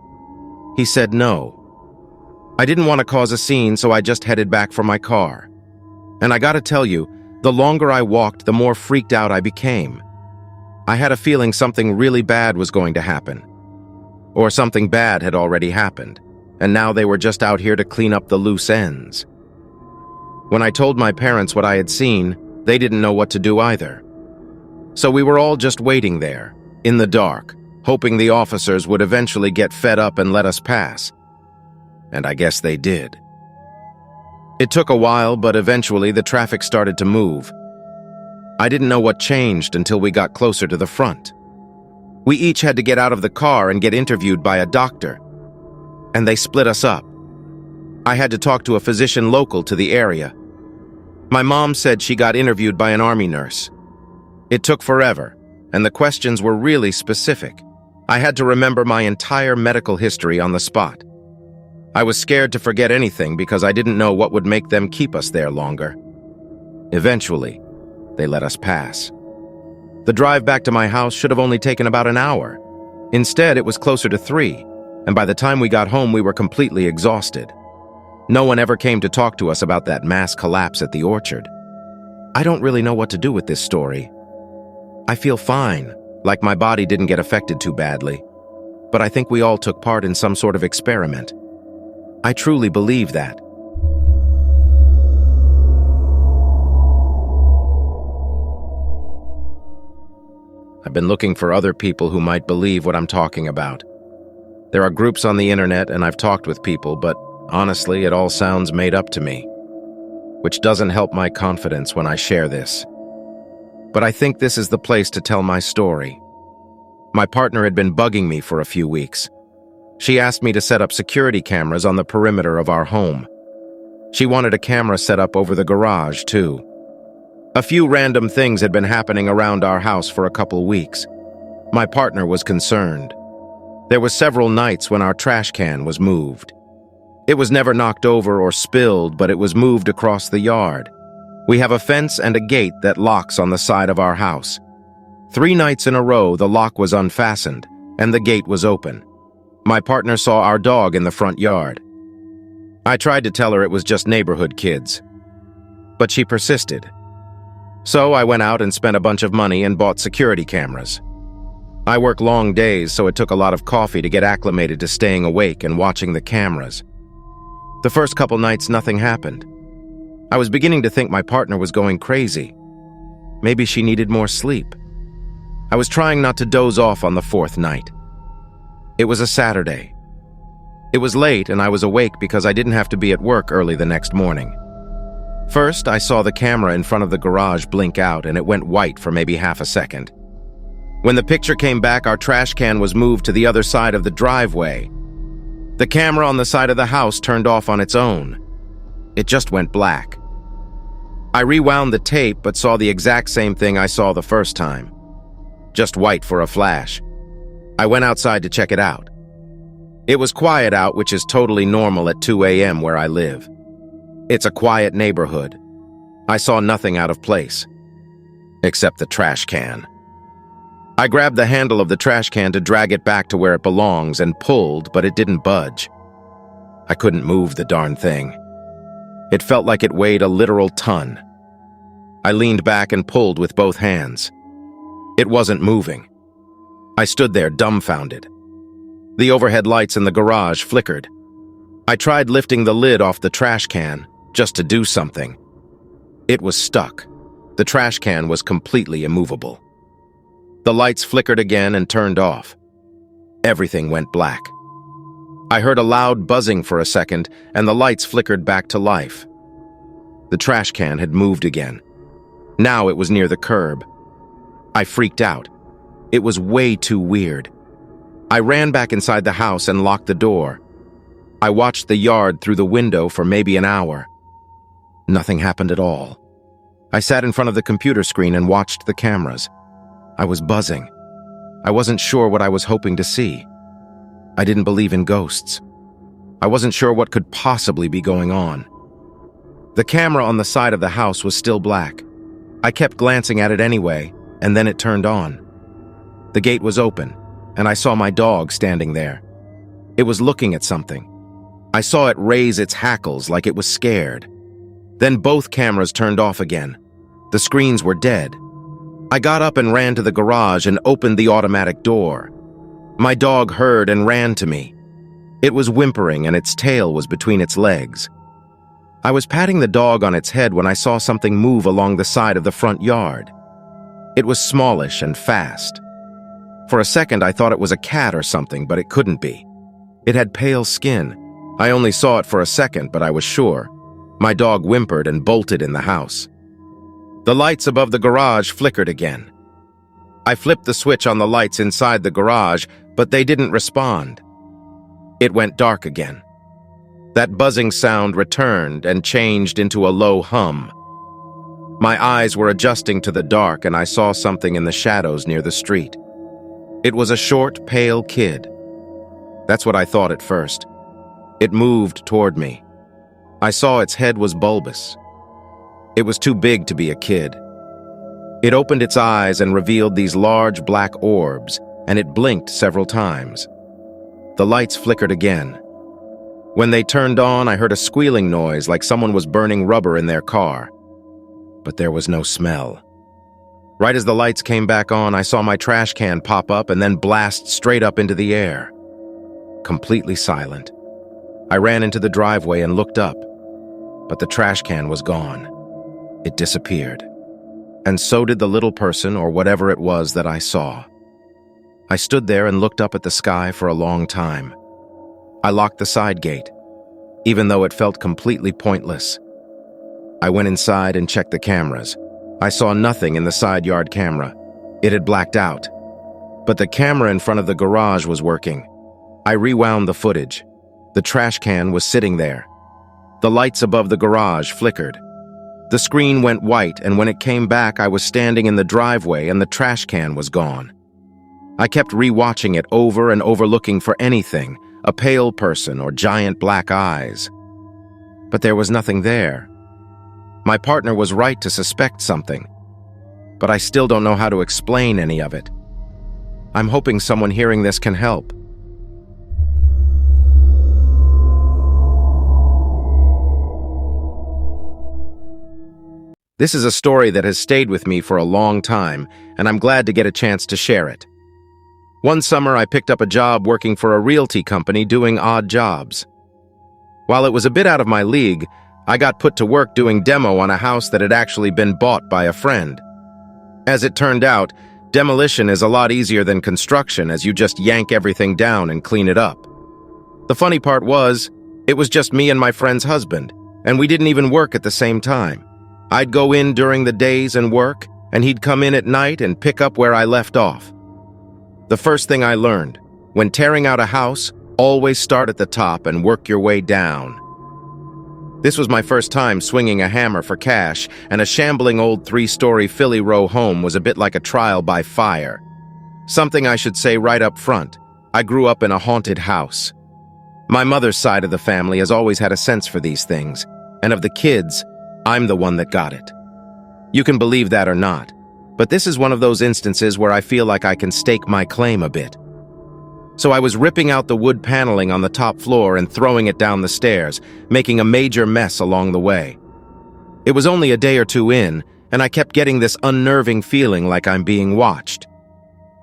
He said no. I didn't want to cause a scene, so I just headed back for my car. And I gotta tell you, the longer I walked, the more freaked out I became. I had a feeling something really bad was going to happen. Or something bad had already happened, and now they were just out here to clean up the loose ends. When I told my parents what I had seen, they didn't know what to do either. So we were all just waiting there, in the dark, hoping the officers would eventually get fed up and let us pass. And I guess they did. It took a while, but eventually the traffic started to move. I didn't know what changed until we got closer to the front. We each had to get out of the car and get interviewed by a doctor. And they split us up. I had to talk to a physician local to the area. My mom said she got interviewed by an army nurse. It took forever, and the questions were really specific. I had to remember my entire medical history on the spot. I was scared to forget anything because I didn't know what would make them keep us there longer. Eventually, they let us pass. The drive back to my house should have only taken about an hour. Instead, it was closer to 3, and by the time we got home, we were completely exhausted. No one ever came to talk to us about that mass collapse at the orchard. I don't really know what to do with this story. I feel fine, like my body didn't get affected too badly. But I think we all took part in some sort of experiment. I truly believe that. I've been looking for other people who might believe what I'm talking about. There are groups on the internet and I've talked with people, but honestly, it all sounds made up to me, which doesn't help my confidence when I share this. But I think this is the place to tell my story. My partner had been bugging me for a few weeks. She asked me to set up security cameras on the perimeter of our home. She wanted a camera set up over the garage, too. A few random things had been happening around our house for a couple weeks. My partner was concerned. There were several nights when our trash can was moved. It was never knocked over or spilled, but it was moved across the yard. We have a fence and a gate that locks on the side of our house. 3 nights in a row, the lock was unfastened, and the gate was open. My partner saw our dog in the front yard. I tried to tell her it was just neighborhood kids, but she persisted. So I went out and spent a bunch of money and bought security cameras. I work long days, so it took a lot of coffee to get acclimated to staying awake and watching the cameras. The first couple nights, nothing happened. I was beginning to think my partner was going crazy. Maybe she needed more sleep. I was trying not to doze off on the 4th night. It was a Saturday. It was late and I was awake because I didn't have to be at work early the next morning. First, I saw the camera in front of the garage blink out and it went white for maybe half a second. When the picture came back, our trash can was moved to the other side of the driveway. The camera on the side of the house turned off on its own. It just went black. I rewound the tape but saw the exact same thing I saw the first time. Just white for a flash. I went outside to check it out. It was quiet out, which is totally normal at 2 a.m. where I live. It's a quiet neighborhood. I saw nothing out of place, except the trash can. I grabbed the handle of the trash can to drag it back to where it belongs and pulled, but it didn't budge. I couldn't move the darn thing. It felt like it weighed a literal ton. I leaned back and pulled with both hands. It wasn't moving. I stood there dumbfounded. The overhead lights in the garage flickered. I tried lifting the lid off the trash can, just to do something. It was stuck. The trash can was completely immovable. The lights flickered again and turned off. Everything went black. I heard a loud buzzing for a second, and the lights flickered back to life. The trash can had moved again. Now it was near the curb. I freaked out. It was way too weird. I ran back inside the house and locked the door. I watched the yard through the window for maybe an hour. Nothing happened at all. I sat in front of the computer screen and watched the cameras. I was buzzing. I wasn't sure what I was hoping to see. I didn't believe in ghosts. I wasn't sure what could possibly be going on. The camera on the side of the house was still black. I kept glancing at it anyway, and then it turned on. The gate was open, and I saw my dog standing there. It was looking at something. I saw it raise its hackles like it was scared. Then both cameras turned off again. The screens were dead. I got up and ran to the garage and opened the automatic door. My dog heard and ran to me. It was whimpering and its tail was between its legs. I was patting the dog on its head when I saw something move along the side of the front yard. It was smallish and fast. For a second, I thought it was a cat or something, but it couldn't be. It had pale skin. I only saw it for a second, but I was sure. My dog whimpered and bolted in the house. The lights above the garage flickered again. I flipped the switch on the lights inside the garage, but they didn't respond. It went dark again. That buzzing sound returned and changed into a low hum. My eyes were adjusting to the dark and I saw something in the shadows near the street. It was a short, pale kid. That's what I thought at first. It moved toward me. I saw its head was bulbous. It was too big to be a kid. It opened its eyes and revealed these large black orbs, and it blinked several times. The lights flickered again. When they turned on, I heard a squealing noise like someone was burning rubber in their car. But there was no smell. Right as the lights came back on, I saw my trash can pop up and then blast straight up into the air. Completely silent. I ran into the driveway and looked up, but the trash can was gone. It disappeared. And so did the little person or whatever it was that I saw. I stood there and looked up at the sky for a long time. I locked the side gate, even though it felt completely pointless. I went inside and checked the cameras. I saw nothing in the side yard camera. It had blacked out. But the camera in front of the garage was working. I rewound the footage. The trash can was sitting there. The lights above the garage flickered. The screen went white, and when it came back, I was standing in the driveway and the trash can was gone. I kept rewatching it over and over looking for anything, a pale person or giant black eyes. But there was nothing there. My partner was right to suspect something, but I still don't know how to explain any of it. I'm hoping someone hearing this can help. This is a story that has stayed with me for a long time, and I'm glad to get a chance to share it. One summer, I picked up a job working for a realty company doing odd jobs. While it was a bit out of my league, I got put to work doing demo on a house that had actually been bought by a friend. As it turned out, demolition is a lot easier than construction, as you just yank everything down and clean it up. The funny part was, it was just me and my friend's husband, and we didn't even work at the same time. I'd go in during the days and work, and he'd come in at night and pick up where I left off. The first thing I learned, when tearing out a house, always start at the top and work your way down. This was my first time swinging a hammer for cash, and a shambling old 3-story Philly row home was a bit like a trial by fire. Something I should say right up front, I grew up in a haunted house. My mother's side of the family has always had a sense for these things, and of the kids, I'm the one that got it. You can believe that or not, but this is one of those instances where I feel like I can stake my claim a bit. So I was ripping out the wood paneling on the top floor and throwing it down the stairs, making a major mess along the way. It was only a day or two in, and I kept getting this unnerving feeling like I'm being watched.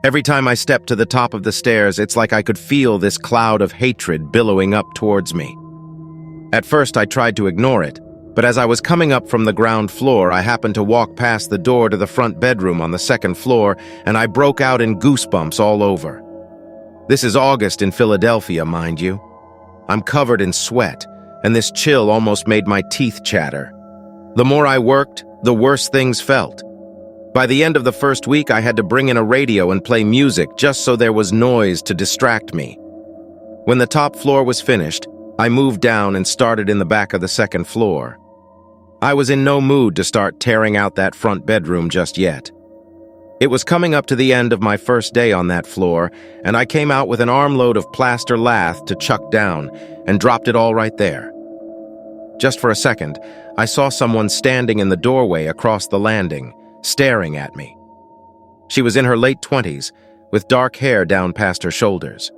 Every time I stepped to the top of the stairs, it's like I could feel this cloud of hatred billowing up towards me. At first, I tried to ignore it, but as I was coming up from the ground floor, I happened to walk past the door to the front bedroom on the second floor, and I broke out in goosebumps all over. This is August in Philadelphia, mind you. I'm covered in sweat, and this chill almost made my teeth chatter. The more I worked, the worse things felt. By the end of the first week, I had to bring in a radio and play music just so there was noise to distract me. When the top floor was finished, I moved down and started in the back of the second floor. I was in no mood to start tearing out that front bedroom just yet. It was coming up to the end of my first day on that floor, and I came out with an armload of plaster lath to chuck down and dropped it all right there. Just for a second, I saw someone standing in the doorway across the landing, staring at me. She was in her late 20s, with dark hair down past her shoulders.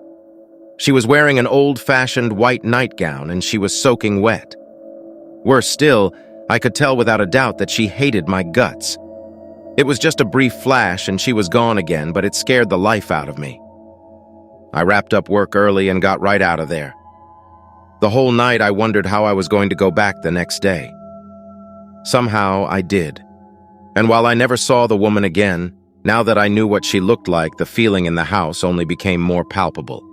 She was wearing an old-fashioned white nightgown, and she was soaking wet. Worse still, I could tell without a doubt that she hated my guts. It was just a brief flash and she was gone again, but it scared the life out of me. I wrapped up work early and got right out of there. The whole night I wondered how I was going to go back the next day. Somehow I did. And while I never saw the woman again, now that I knew what she looked like, the feeling in the house only became more palpable.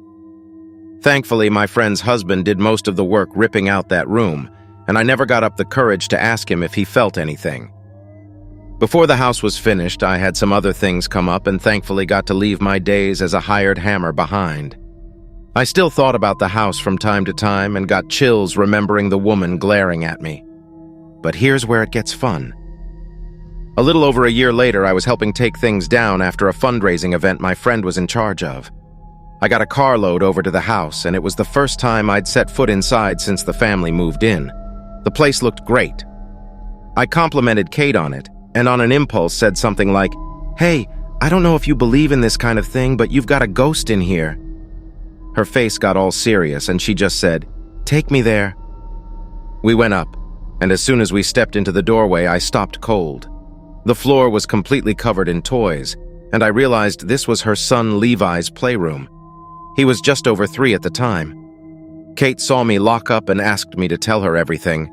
Thankfully, my friend's husband did most of the work ripping out that room, and I never got up the courage to ask him if he felt anything. Before the house was finished, I had some other things come up and thankfully got to leave my days as a hired hammer behind. I still thought about the house from time to time and got chills remembering the woman glaring at me. But here's where it gets fun. A little over a year later, I was helping take things down after a fundraising event my friend was in charge of. I got a carload over to the house, and it was the first time I'd set foot inside since the family moved in. The place looked great. I complimented Kate on it, and on an impulse said something like, "Hey, I don't know if you believe in this kind of thing, but you've got a ghost in here." Her face got all serious, and she just said, "Take me there." We went up, and as soon as we stepped into the doorway, I stopped cold. The floor was completely covered in toys, and I realized this was her son Levi's playroom. He was just over 3 at the time. Kate saw me lock up and asked me to tell her everything.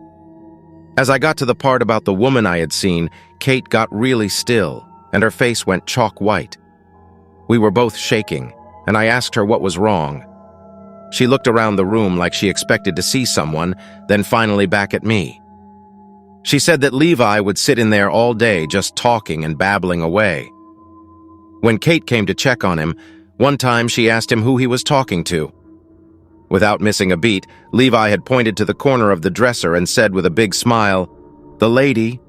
As I got to the part about the woman I had seen, Kate got really still, and her face went chalk white. We were both shaking, and I asked her what was wrong. She looked around the room like she expected to see someone, then finally back at me. She said that Levi would sit in there all day just talking and babbling away. When Kate came to check on him, one time she asked him who he was talking to. Without missing a beat, Levi had pointed to the corner of the dresser and said with a big smile, "The lady."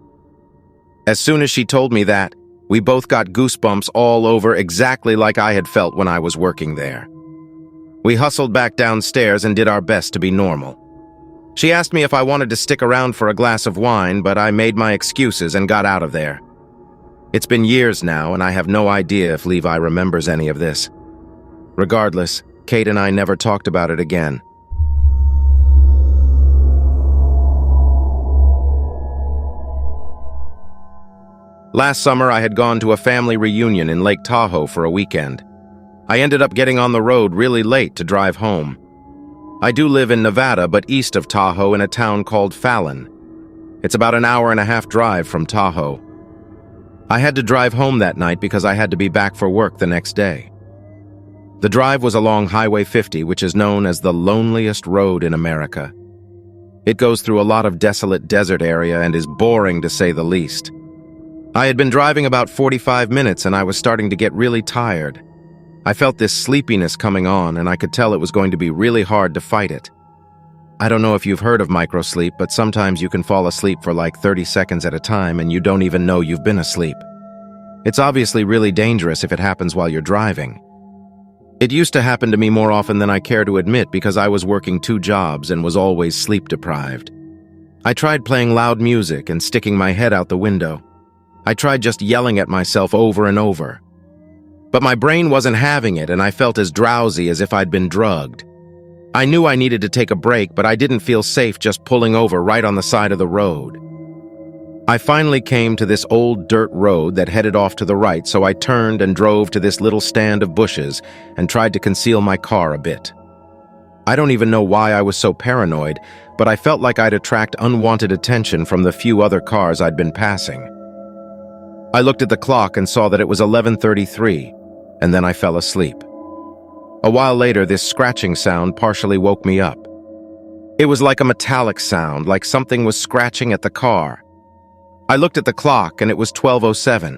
As soon as she told me that, we both got goosebumps all over exactly like I had felt when I was working there. We hustled back downstairs and did our best to be normal. She asked me if I wanted to stick around for a glass of wine, but I made my excuses and got out of there. It's been years now, and I have no idea if Levi remembers any of this. Regardless, Kate and I never talked about it again. Last summer, I had gone to a family reunion in Lake Tahoe for a weekend. I ended up getting on the road really late to drive home. I do live in Nevada, but east of Tahoe in a town called Fallon. It's about an hour-and-a-half drive from Tahoe. I had to drive home that night because I had to be back for work the next day. The drive was along Highway 50, which is known as the loneliest road in America. It goes through a lot of desolate desert area and is boring to say the least. I had been driving about 45 minutes and I was starting to get really tired. I felt this sleepiness coming on and I could tell it was going to be really hard to fight it. I don't know if you've heard of microsleep, but sometimes you can fall asleep for like 30 seconds at a time and you don't even know you've been asleep. It's obviously really dangerous if it happens while you're driving. It used to happen to me more often than I care to admit because I was working 2 jobs and was always sleep deprived. I tried playing loud music and sticking my head out the window. I tried just yelling at myself over and over. But my brain wasn't having it and I felt as drowsy as if I'd been drugged. I knew I needed to take a break, but I didn't feel safe just pulling over right on the side of the road. I finally came to this old dirt road that headed off to the right, so I turned and drove to this little stand of bushes and tried to conceal my car a bit. I don't even know why I was so paranoid, but I felt like I'd attract unwanted attention from the few other cars I'd been passing. I looked at the clock and saw that it was 11:33, and then I fell asleep. A while later, this scratching sound partially woke me up. It was like a metallic sound, like something was scratching at the car. I looked at the clock and it was 12:07.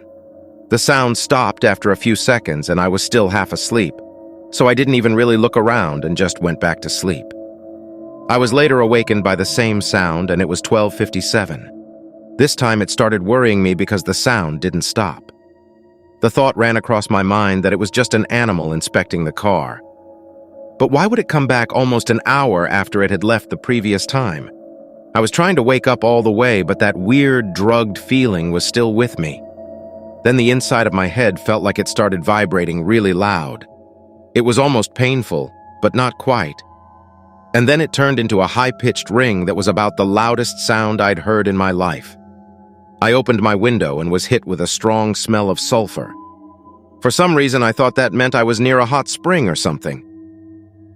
The sound stopped after a few seconds and I was still half asleep, so I didn't even really look around and just went back to sleep. I was later awakened by the same sound and it was 12:57. This time it started worrying me because the sound didn't stop. The thought ran across my mind that it was just an animal inspecting the car. But why would it come back almost an hour after it had left the previous time? I was trying to wake up all the way, but that weird, drugged feeling was still with me. Then the inside of my head felt like it started vibrating really loud. It was almost painful, but not quite. And then it turned into a high-pitched ring that was about the loudest sound I'd heard in my life. I opened my window and was hit with a strong smell of sulfur. For some reason, I thought that meant I was near a hot spring or something.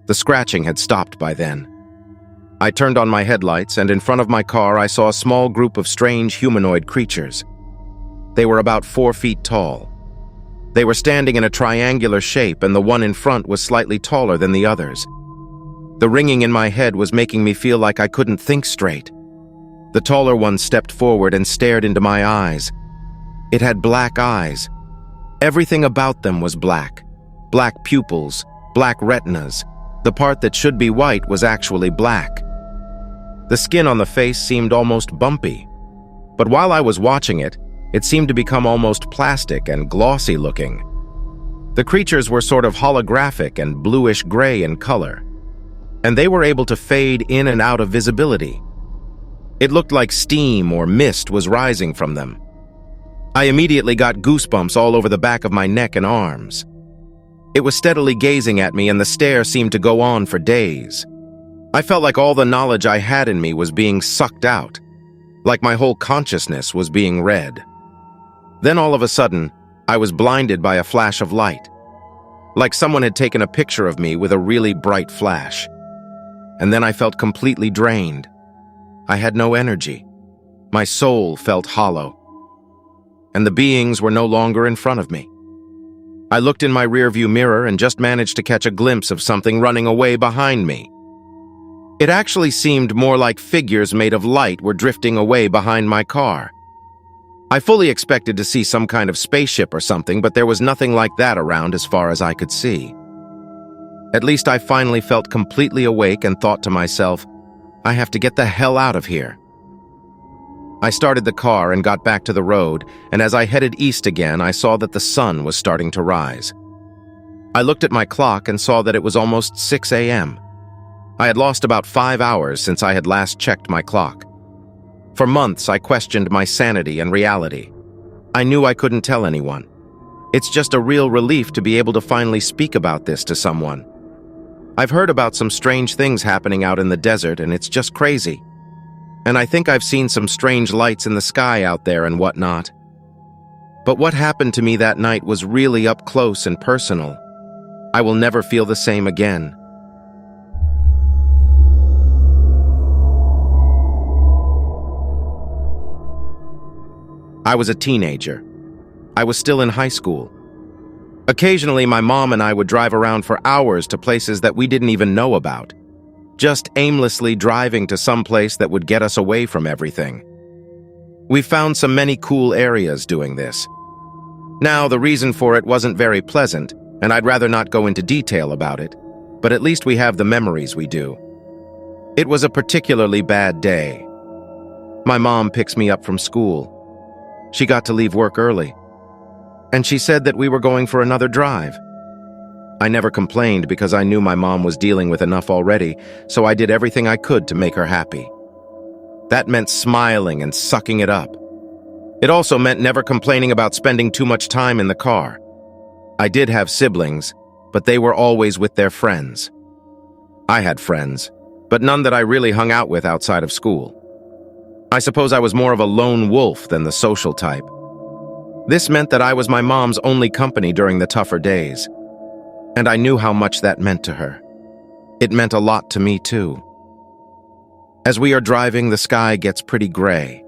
The scratching had stopped by then. I turned on my headlights, and in front of my car, I saw a small group of strange humanoid creatures. They were about 4 feet tall. They were standing in a triangular shape, and the one in front was slightly taller than the others. The ringing in my head was making me feel like I couldn't think straight. The taller one stepped forward and stared into my eyes. It had black eyes. Everything about them was black. Black pupils, black retinas. The part that should be white was actually black. The skin on the face seemed almost bumpy. But while I was watching it, it seemed to become almost plastic and glossy looking. The creatures were sort of holographic and bluish-gray in color, and they were able to fade in and out of visibility. It looked like steam or mist was rising from them. I immediately got goosebumps all over the back of my neck and arms. It was steadily gazing at me, and the stare seemed to go on for days. I felt like all the knowledge I had in me was being sucked out, like my whole consciousness was being read. Then all of a sudden, I was blinded by a flash of light, like someone had taken a picture of me with a really bright flash. And then I felt completely drained. I had no energy. My soul felt hollow. And the beings were no longer in front of me. I looked in my rearview mirror and just managed to catch a glimpse of something running away behind me. It actually seemed more like figures made of light were drifting away behind my car. I fully expected to see some kind of spaceship or something, but there was nothing like that around as far as I could see. At least I finally felt completely awake and thought to myself, I have to get the hell out of here. I started the car and got back to the road, and as I headed east again, I saw that the sun was starting to rise. I looked at my clock and saw that it was almost 6 a.m. I had lost about 5 hours since I had last checked my clock. For months, I questioned my sanity and reality. I knew I couldn't tell anyone. It's just a real relief to be able to finally speak about this to someone. I've heard about some strange things happening out in the desert, and it's just crazy. And I think I've seen some strange lights in the sky out there and whatnot. But what happened to me that night was really up close and personal. I will never feel the same again. I was a teenager. I was still in high school. Occasionally, my mom and I would drive around for hours to places that we didn't even know about, just aimlessly driving to some place that would get us away from everything. We found some many cool areas doing this. Now, the reason for it wasn't very pleasant, and I'd rather not go into detail about it, but at least we have the memories we do. It was a particularly bad day. My mom picks me up from school. She got to leave work early, and she said that we were going for another drive. I never complained because I knew my mom was dealing with enough already, so I did everything I could to make her happy. That meant smiling and sucking it up. It also meant never complaining about spending too much time in the car. I did have siblings, but they were always with their friends. I had friends, but none that I really hung out with outside of school. I suppose I was more of a lone wolf than the social type. This meant that I was my mom's only company during the tougher days, and I knew how much that meant to her. It meant a lot to me, too. As we are driving, the sky gets pretty gray.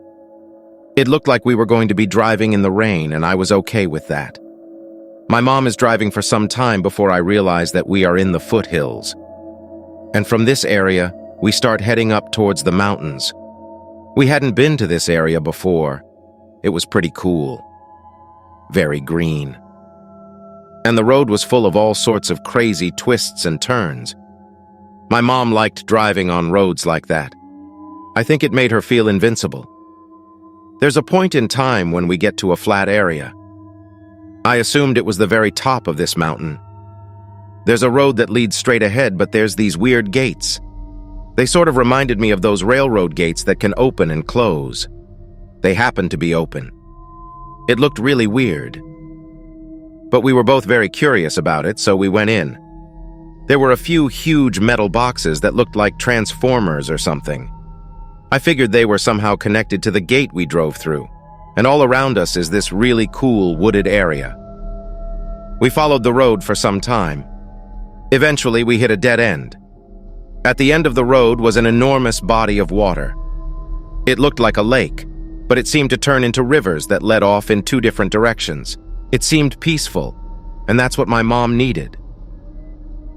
It looked like we were going to be driving in the rain, and I was okay with that. My mom is driving for some time before I realize that we are in the foothills. And from this area, we start heading up towards the mountains. We hadn't been to this area before. It was pretty cool. Very green. And the road was full of all sorts of crazy twists and turns. My mom liked driving on roads like that. I think it made her feel invincible. There's a point in time when we get to a flat area. I assumed it was the very top of this mountain. There's a road that leads straight ahead, but there's these weird gates. They sort of reminded me of those railroad gates that can open and close. They happened to be open. It looked really weird. But we were both very curious about it, so we went in. There were a few huge metal boxes that looked like transformers or something. I figured they were somehow connected to the gate we drove through, and all around us is this really cool wooded area. We followed the road for some time. Eventually, we hit a dead end. At the end of the road was an enormous body of water. It looked like a lake, but it seemed to turn into rivers that led off in two different directions. It seemed peaceful, and that's what my mom needed.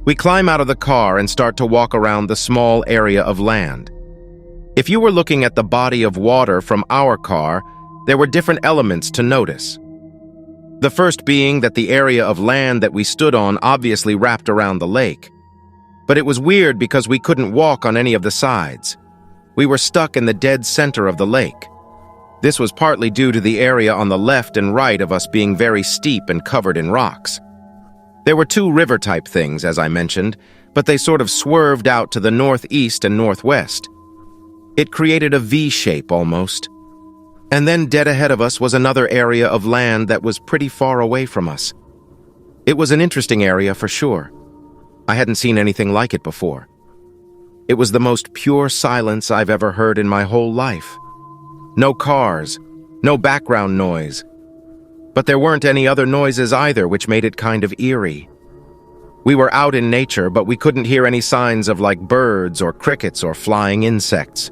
We climb out of the car and start to walk around the small area of land. If you were looking at the body of water from our car, there were different elements to notice. The first being that the area of land that we stood on obviously wrapped around the lake. But it was weird because we couldn't walk on any of the sides. We were stuck in the dead center of the lake. This was partly due to the area on the left and right of us being very steep and covered in rocks. There were two river-type things, as I mentioned, but they sort of swerved out to the northeast and northwest. It created a V shape almost. And then dead ahead of us was another area of land that was pretty far away from us. It was an interesting area for sure. I hadn't seen anything like it before. It was the most pure silence I've ever heard in my whole life. No cars, no background noise. But there weren't any other noises either, which made it kind of eerie. We were out in nature, but we couldn't hear any signs of like birds or crickets or flying insects.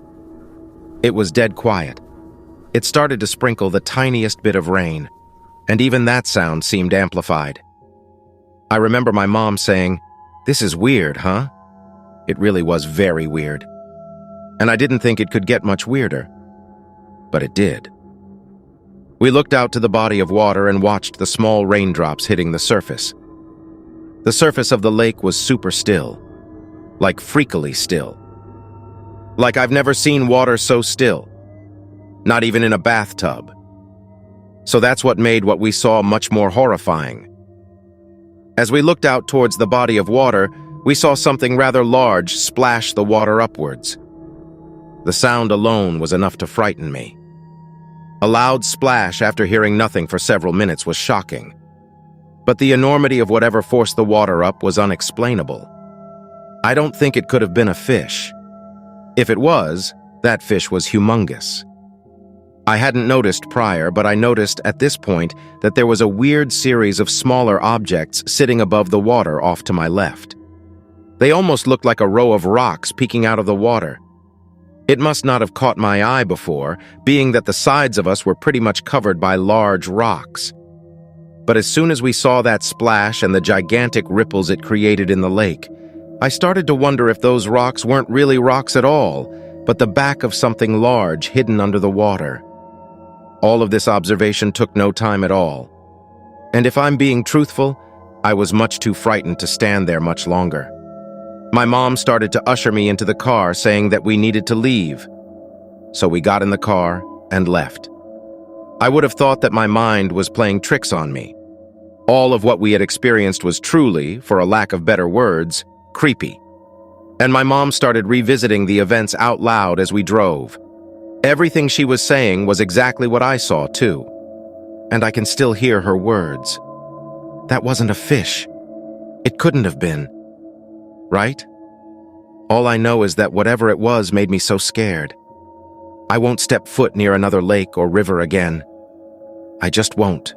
It was dead quiet. It started to sprinkle the tiniest bit of rain, and even that sound seemed amplified. I remember my mom saying, "This is weird, huh?" It really was very weird. And I didn't think it could get much weirder. But it did. We looked out to the body of water and watched the small raindrops hitting the surface. The surface of the lake was super still, like freakily still. Like I've never seen water so still, not even in a bathtub. So that's what made what we saw much more horrifying. As we looked out towards the body of water, we saw something rather large splash the water upwards. The sound alone was enough to frighten me. A loud splash after hearing nothing for several minutes was shocking. But the enormity of whatever forced the water up was unexplainable. I don't think it could have been a fish. If it was, that fish was humongous. I hadn't noticed prior, but I noticed at this point that there was a weird series of smaller objects sitting above the water off to my left. They almost looked like a row of rocks peeking out of the water. It must not have caught my eye before, being that the sides of us were pretty much covered by large rocks. But as soon as we saw that splash and the gigantic ripples it created in the lake, I started to wonder if those rocks weren't really rocks at all, but the back of something large hidden under the water. All of this observation took no time at all. And if I'm being truthful, I was much too frightened to stand there much longer. My mom started to usher me into the car, saying that we needed to leave. So we got in the car and left. I would have thought that my mind was playing tricks on me. All of what we had experienced was truly, for a lack of better words, creepy. And my mom started revisiting the events out loud as we drove. Everything she was saying was exactly what I saw, too. And I can still hear her words. That wasn't a fish. It couldn't have been. Right? All I know is that whatever it was made me so scared. I won't step foot near another lake or river again. I just won't.